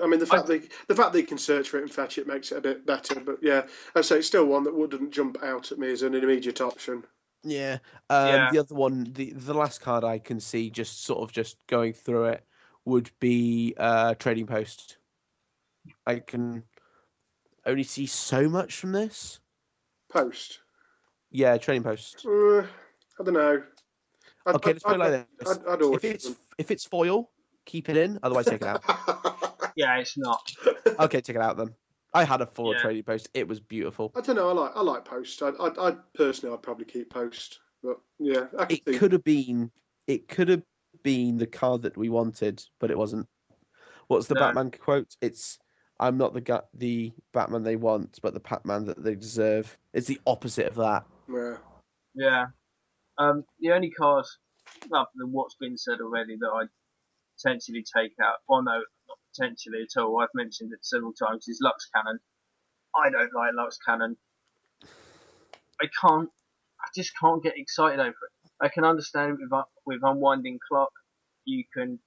I mean, the fact that you can search for it and fetch it makes it a bit better. But yeah, I'd say it's still one that wouldn't jump out at me as an immediate option. Yeah. The other one, the last card I can see just going through it would be Trading Post. I can only see so much from this. Post. Yeah, Trading Post. I don't know. Okay, let's put it like this. If it's foil, keep it in. Otherwise, take it out. Yeah, it's not. Okay, take it out then. I had a full Trading Post. It was beautiful. I don't know. I like Post. I personally, I'd probably keep Post. But yeah, it could have been the card that we wanted, but it wasn't. What's the Batman quote? It's I'm not the Batman they want, but the Batman that they deserve. It's the opposite of that. Yeah. Yeah. The only cars, other than what's been said already, that I'd potentially take out, or no, not potentially at all, I've mentioned it several times, is Lux Cannon. I don't like Lux Cannon. I just can't get excited over it. I can understand with Unwinding Clock, you can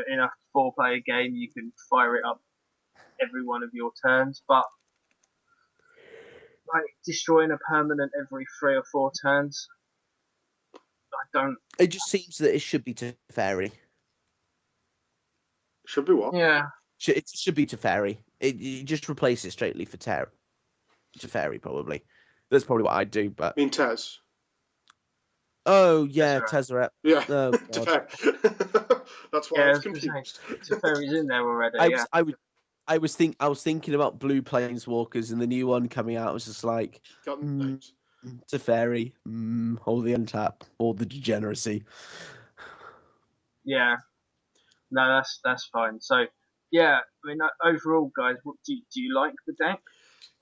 in a 4-player game, you can fire it up every one of your turns, but like destroying a permanent every 3 or 4 turns, I don't. It just seems that it should be Teferi. Should be what? Yeah, It should be Teferi. You just replace it straightly for Teferi, probably. That's probably what I'd do, but... I mean, Tez. Oh, yeah, Tezzeret. Tezzeret. Yeah. Oh, To God. fair. That's why Yeah, I I was was gonna confused. say Teferi's in there already. I Yeah, was, I was, I was thinking about Blue Planeswalkers and the new one coming out. I was just like, Got mm, names. Teferi, all the untap, all the degeneracy. yeah. No, that's fine. So, yeah, I mean, overall, guys, what do you like the deck?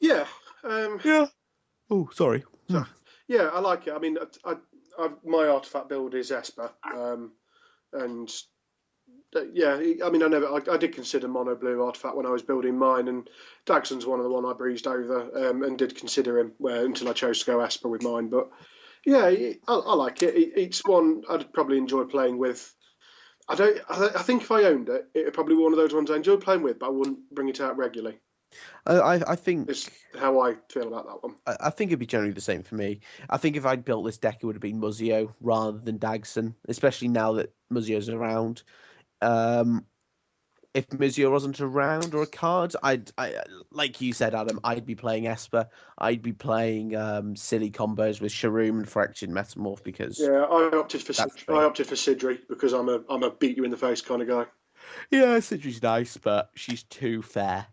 Yeah. Yeah. Oh, sorry. So, yeah, I like it. I mean, my artifact build is Esper, and yeah, I mean, I did consider mono blue artifact when I was building mine, and Dagson's one of the one I breezed over, and did consider him until I chose to go Esper with mine. But yeah, I like it. It's one I'd probably enjoy playing with. I think if I owned it, it'd probably be one of those ones I enjoy playing with, but I wouldn't bring it out regularly. I think Is how I feel about that one. I think it'd be generally the same for me. I think if I'd built this deck, it would have been Muzio rather than Dagson, especially now that Muzio's around. If Muzio wasn't around or a card, I like you said, Adam, I'd be playing Esper. I'd be playing silly combos with Sharoom and Fraction Metamorph because Yeah, I opted for that's Sidri because I'm a beat you in the face kind of guy. yeah, Sidri's nice, but she's too fair.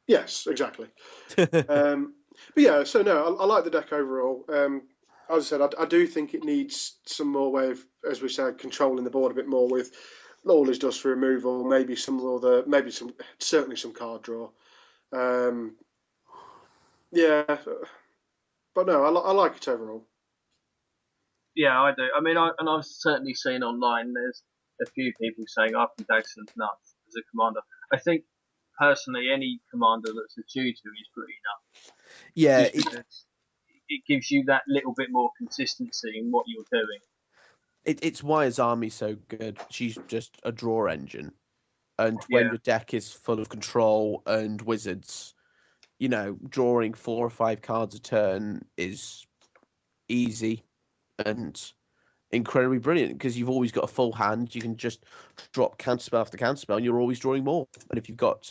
Yes, exactly. But yeah, so no, I like the deck overall. As I said, I do think it needs some more way of, as we said, controlling the board a bit more with Lawless Dust for removal, certainly some card draw. Yeah, but no, I like it overall. Yeah, I do. I mean, I've certainly seen online. There's a few people saying, "I think Dagson's nuts as a commander." I think personally, any commander that's a tutor is pretty nuts. Yeah, Just because it gives you that little bit more consistency in what you're doing. it's why his army's so good. She's just a draw engine, and when Yeah. your deck is full of control and wizards, you know, drawing 4 or 5 cards a turn is easy and incredibly brilliant because you've always got a full hand. You can just drop counterspell after counterspell, and you're always drawing more. And if you've got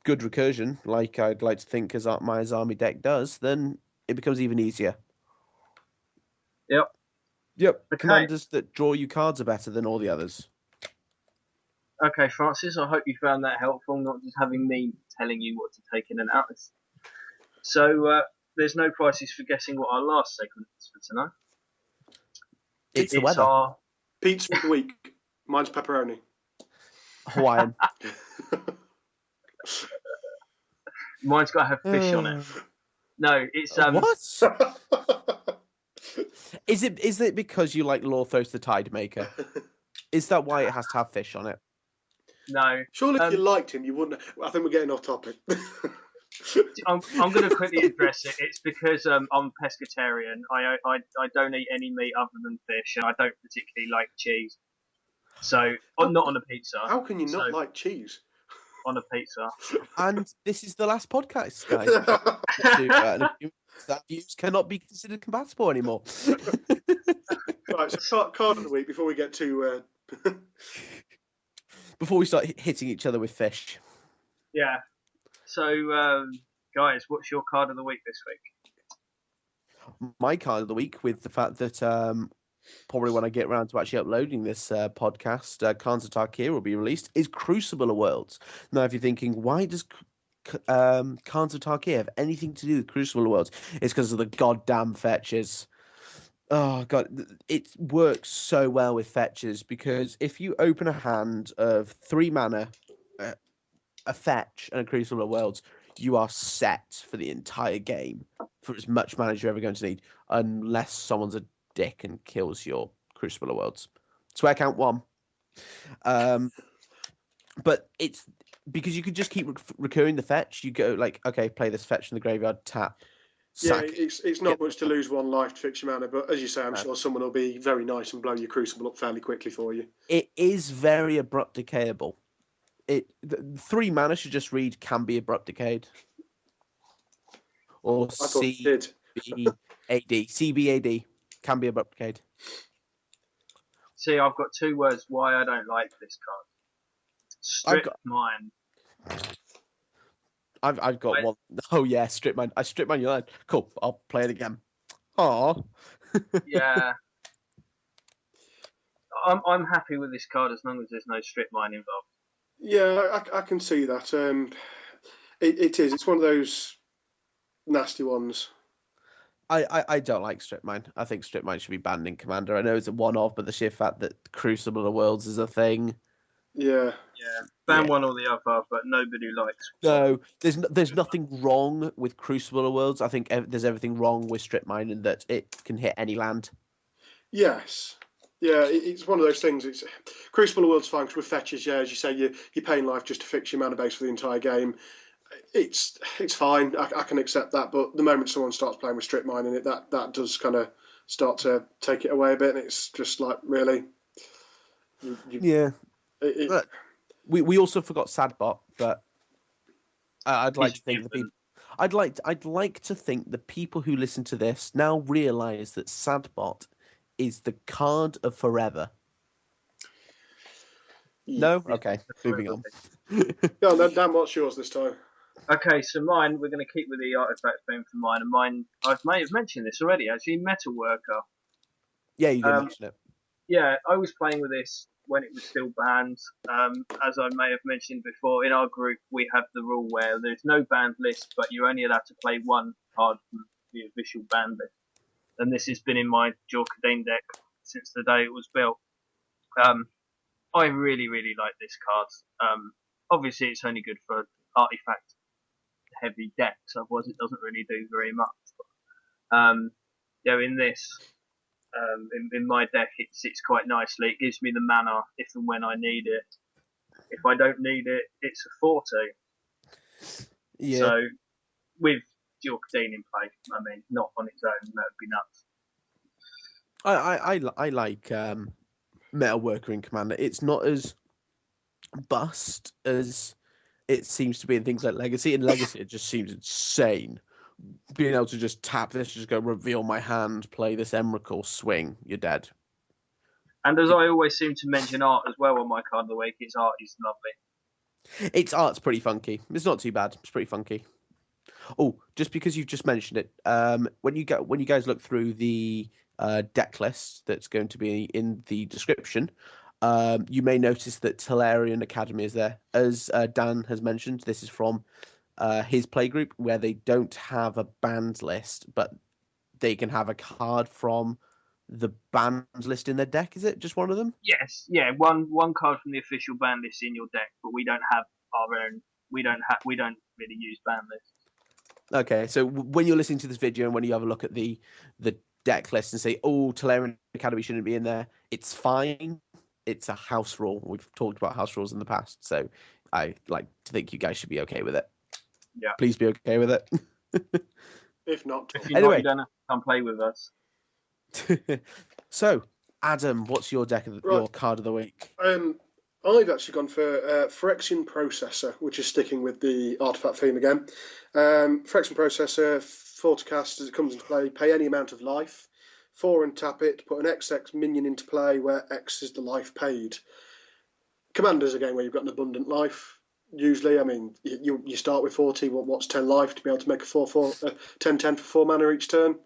good recursion, like I'd like to think as my army deck does, then it becomes even easier. Yep. Yep. Okay. Commanders that draw you cards are better than all the others. Okay, Francis, I hope you found that helpful, not just having me telling you what to take in and out. So, there's no prizes for guessing what our last segment is for tonight. It's the weather. Our Pizza of the week. Mine's pepperoni. Hawaiian. Mine's got to have fish on it. No, it's What? Is it because you like Lorthos the Tide Maker? Is that why it has to have fish on it? No. Surely if you liked him, you wouldn't. I think we're getting off topic. I'm going to quickly address it. It's because I'm pescatarian. I don't eat any meat other than fish, and I don't particularly like cheese. So, not on a pizza. How can you not like cheese? On a pizza. And this is the last podcast, guys. That views cannot be considered compatible anymore. Right, so card of the week before we get to. Before we start hitting each other with fish. Yeah. So, guys, what's your card of the week this week? My card of the week, with the fact that probably when I get around to actually uploading this podcast, Khans of Tarkir will be released, is Crucible of Worlds. Now, if you're thinking, why does Khans of Tarkir have anything to do with Crucible of Worlds? It's because of the goddamn fetches. Oh, God. It works so well with fetches because if you open a hand of 3 mana a fetch and a Crucible of Worlds, you are set for the entire game for as much mana as you're ever going to need, unless someone's a dick and kills your Crucible of Worlds. Swear count 1. But it's because you could just keep recurring the fetch. You go like, okay, play this fetch in the graveyard, tap, Yeah, sack. it's not much to lose 1 life to fix your mana, but as you say, I'm No. sure someone will be very nice and blow your Crucible up fairly quickly for you. It is very abrupt decayable. 3 mana should just read can be abrupt decayed. Or I thought it did. CBAD can be abrupt decayed. See, I've got 2 words why I don't like this card. Strip mine. I've got one. Oh yeah, strip mine. I strip mine your land. Cool. I'll play it again. Aw. Yeah. I'm happy with this card as long as there's no strip mine involved. Yeah, I can see that. It is. It's one of those nasty ones. I don't like strip mine. I think strip mine should be banned in Commander. I know it's a one-off, but the sheer fact that Crucible of the Worlds is a thing. Yeah. Yeah. Ban one or the other, but nobody likes. No, there's nothing wrong with Crucible of Worlds. I think there's everything wrong with strip mine in that it can hit any land. Yes. Yeah, it's one of those things. It's Crucible of Worlds fine because with fetches, yeah, as you say, you're paying life just to fix your mana base for the entire game. It's fine. I can accept that, but the moment someone starts playing with strip mine in it, that does kind of start to take it away a bit, and it's just like really. Yeah. We also forgot Sadbot, but I'd like to think the people. I'd like to think the people who listen to this now realise that Sadbot is the card of forever. No? Okay, moving on. Go on then, Dan, what's yours this time? Okay, so mine, we're going to keep with the artifact theme for mine, and mine, I may have mentioned this already, actually, Metalworker. Yeah, you did mention it. Yeah, I was playing with this when it was still banned. As I may have mentioned before, in our group, we have the rule where there's no banned list, but you're only allowed to play 1 card from the official banned list. And this has been in my Jorkadine deck since the day it was built. I really, really like this card. Obviously, it's only good for artifact heavy decks, otherwise it doesn't really do very much. In this, in my deck, it sits quite nicely. It gives me the mana if and when I need it. If I don't need it, it's a 40. Yeah. So, with Jorkadine in play, I mean, not on its own, that would be nuts. I like Metalworker in Commander. It's not as bust as it seems to be in things like Legacy. In Legacy, it just seems insane. Being able to just tap this, just go reveal my hand, play this Emrakul, swing, you're dead. And as I always seem to mention art as well on my card of the week, its art is lovely. Its art's pretty funky. It's not too bad. It's pretty funky. Oh, just because you've just mentioned it, when you guys look through the deck list that's going to be in the description, you may notice that Tolarian Academy is there. As Dan has mentioned, this is from his playgroup where they don't have a banned list, but they can have a card from the banned list in their deck. Is it just one of them? Yes, yeah, one card from the official ban list in your deck, but we don't have our own. We don't really use ban lists. Okay, so when you're listening to this video and when you have a look at the deck list and say, "Oh, Tolarian Academy shouldn't be in there," it's fine. It's a house rule. We've talked about house rules in the past, so I like to think you guys should be okay with it. Yeah, please be okay with it. If not, anyway, you don't have to come play with us. So, Adam, what's your deck of your card of the week? I've actually gone for Phyrexian Processor, which is sticking with the artifact theme again. Phyrexian Processor, 4 to cast as it comes into play, pay any amount of life, 4 and tap it, put an XX minion into play where X is the life paid. Commander's a game where you've got an abundant life. Usually, I mean, you start with 40, what's 10 life to be able to make a 10-10 for 4 mana each turn?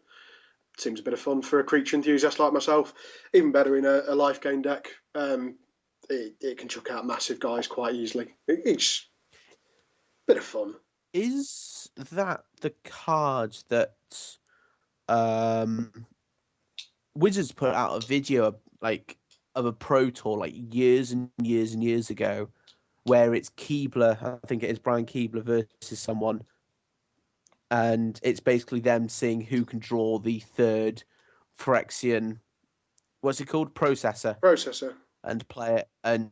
Seems a bit of fun for a creature enthusiast like myself. Even better in a life gain deck. It can chuck out massive guys quite easily. It's a bit of fun. Is that the card that Wizards put out a video of a Pro Tour like years and years and years ago where it's Keebler, I think it is Brian Keebler versus someone, and it's basically them seeing who can draw the third Phyrexian, what's it called, Processor. and play it and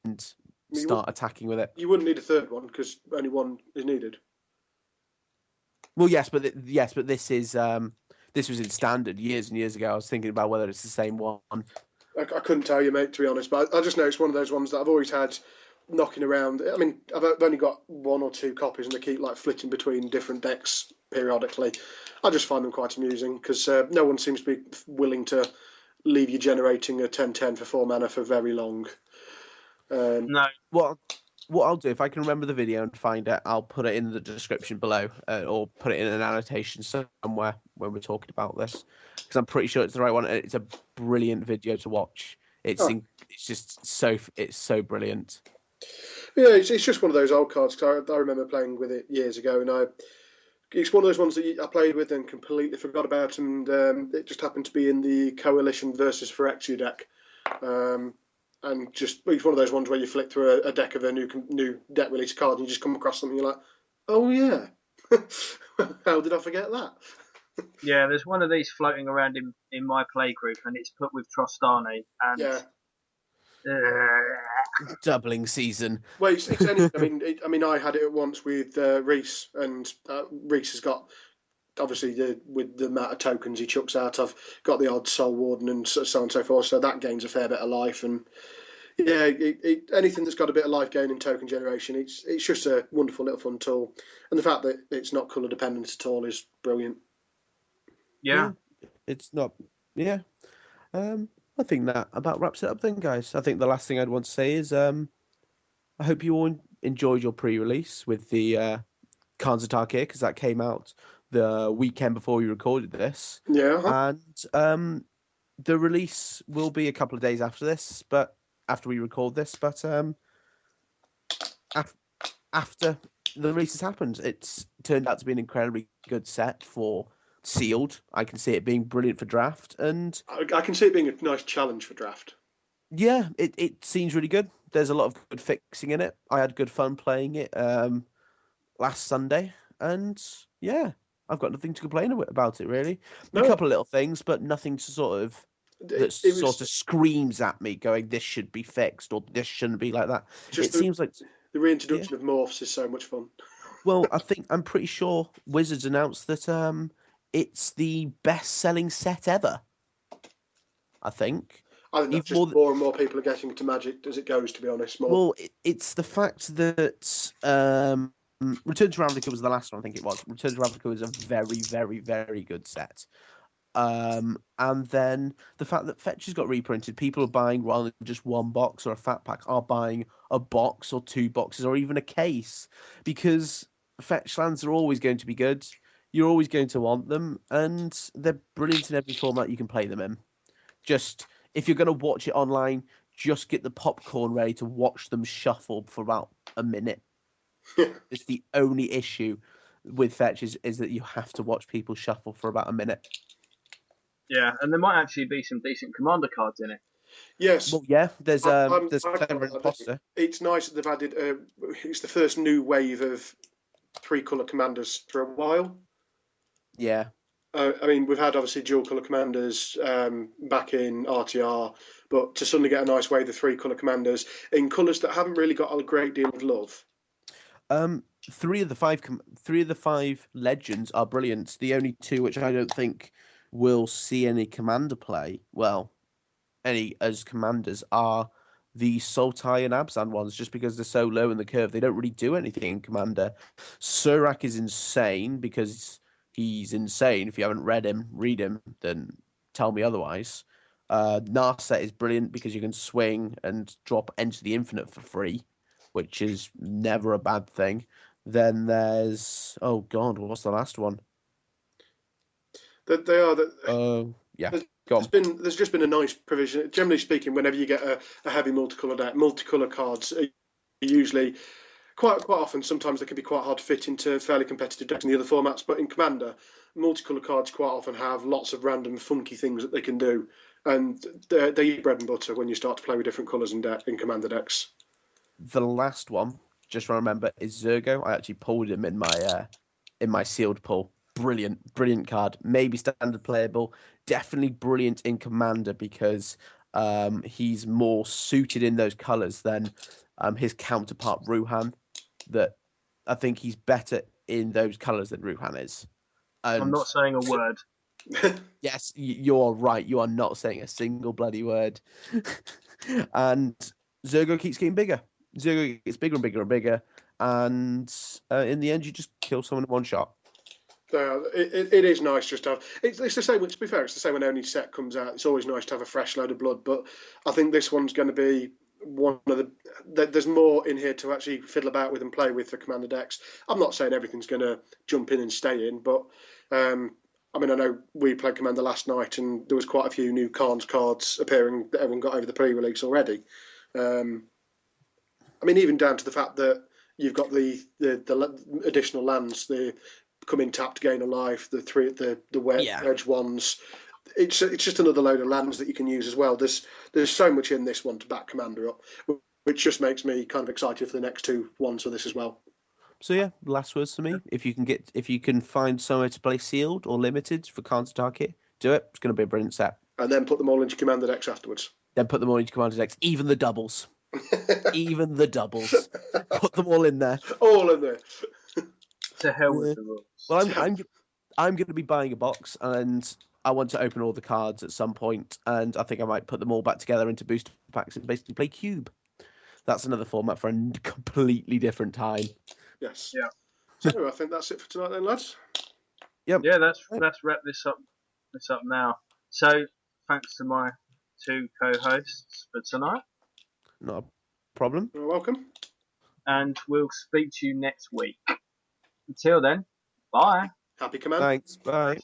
I mean, start attacking with it. you wouldn't need a third one because only one is needed. Well, yes, but this is this was in standard years and years ago. I was thinking about whether it's the same one. I couldn't tell you, mate, to be honest, but I just know it's one of those ones that I've always had knocking around. I mean, I've only got 1 or 2 copies, and they keep like flitting between different decks periodically. I just find them quite amusing because no one seems to be willing to leave you generating a 10/10 for 4 mana for very long. No. What I'll do, if I can remember the video and find it, I'll put it in the description below, or put it in an annotation somewhere when we're talking about this, because I'm pretty sure it's the right one. It's a brilliant video to watch. It's just so brilliant. Yeah, it's just one of those old cards. Cause I remember playing with it years ago, and it's one of those ones that I played with and completely forgot about, and it just happened to be in the Coalition versus Phyrexia deck. And just it's one of those ones where you flick through a deck of a new deck release card and you just come across something, you're like, oh yeah, how did I forget that? Yeah, there's one of these floating around in my play group, and it's put with Trostani, and Yeah, Doubling season. well, it's anything. I mean, I had it at once with Reese, and Reese has got obviously with the amount of tokens he chucks out. I've got the odd Soul Warden and so on and so forth, so that gains a fair bit of life. And yeah, anything that's got a bit of life gain in token generation, it's just a wonderful little fun tool. And the fact that it's not colour dependent at all is brilliant. yeah. It's not. Yeah. I think that about wraps it up then, guys. I think the last thing I'd want to say is I hope you all enjoyed your pre-release with the Khans Attack here, because that came out the weekend before we recorded this. Yeah. And the release will be a couple of days after this, but after we record this, but after the release has happened, it's turned out to be an incredibly good set for sealed. I can see it being brilliant for draft, and I can see it being a nice challenge for draft. yeah, it seems really good. There's a lot of good fixing in it. I had good fun playing it last Sunday, and yeah, I've got nothing to complain about it really. No. A couple of little things, but nothing to sort of sort of screams at me, going, "This should be fixed," or "This shouldn't be like that." It seems like the reintroduction of morphs is so much fun. Well, I'm pretty sure Wizards announced that it's the best-selling set ever. I think. I think that's just more and more people are getting into Magic as it goes, to be honest. Well, it's the fact that Return to Ravnica was the last one, I think it was. Return to Ravnica was a very, very, very good set. And then the fact that Fetch has got reprinted, people are buying, rather than just one box or a fat pack, are buying a box or 2 boxes or even a case, because Fetch lands are always going to be good. You're always going to want them, and they're brilliant in every format you can play them in. Just, if you're going to watch it online, just get the popcorn ready to watch them shuffle for about a minute. It's the only issue with Fetch is that you have to watch people shuffle for about a minute. Yeah, and there might actually be some decent commander cards in it. Yes. Well, yeah, there's Clever Imposter. It's nice that they've added. It's the first new wave of 3-color commanders for a while. Yeah. I mean, we've had obviously dual color commanders back in RTR, but to suddenly get a nice wave of 3-color commanders in colors that haven't really got a great deal of love. 3 of the 5 legends are brilliant. The only 2 which I don't think will see any commander play, any as commanders, are the Sultai and Abzan ones, just because they're so low in the curve. They don't really do anything in commander. Surak is insane because he's insane. If you haven't read him, read him, then tell me otherwise. Narset is brilliant because you can swing and drop Enter the Infinite for free, which is never a bad thing. Then there's, oh god, what's the last one? That they are yeah. There's just been a nice provision. Generally speaking, whenever you get a heavy multicolour deck, multicolour cards are usually quite often. Sometimes they can be quite hard to fit into fairly competitive decks in the other formats. But in Commander, multicolour cards quite often have lots of random funky things that they can do, and they eat bread and butter when you start to play with different colours in Commander decks. the last one, just remember, is Zergo. I actually pulled him in my sealed pull. Brilliant card. Maybe standard playable. Definitely brilliant in Commander because he's more suited in those colors than his counterpart Ruhan. That I think he's better in those colors than Ruhan is. I'm And not saying a word. yes, you're right. You are not saying a single bloody word. And Zergo keeps getting bigger. Zergo gets bigger and bigger and bigger. And in the end, you just kill someone in one shot. It is nice just to have. It's the same. To be fair, it's the same when any set comes out. It's always nice to have a fresh load of blood. But I think this one's going to be one of the. There's more in here to actually fiddle about with and play with for Commander decks. I'm not saying everything's going to jump in and stay in, but I mean, I know we played Commander last night, and there was quite a few new Khans cards appearing that everyone got over the pre-release already. I mean, even down to the fact that you've got the additional lands, the come in tapped, gain a life, the wedge ones. It's just another load of lands that you can use as well. There's so much in this one to back Commander up, which just makes me kind of excited for the next two ones for this as well. So yeah, last words to me. If you can find somewhere to play sealed or limited for Counter Target, do it. It's going to be a brilliant set. And then put them all into Commander decks afterwards. Then put them all into Commander decks, even the doubles. Even the doubles. Put them all in there. All in there. To hell with the rules. Well, I'm going to be buying a box, and I want to open all the cards at some point, and I think I might put them all back together into booster packs and basically play Cube. That's another format for a completely different time. Yes. Yeah. So I think that's it for tonight then, lads. Yep. Yeah, let's wrap this up now. So thanks to my two co-hosts for tonight. Not a problem. You're welcome. And we'll speak to you next week. Until then, bye. Happy command. Thanks. Bye.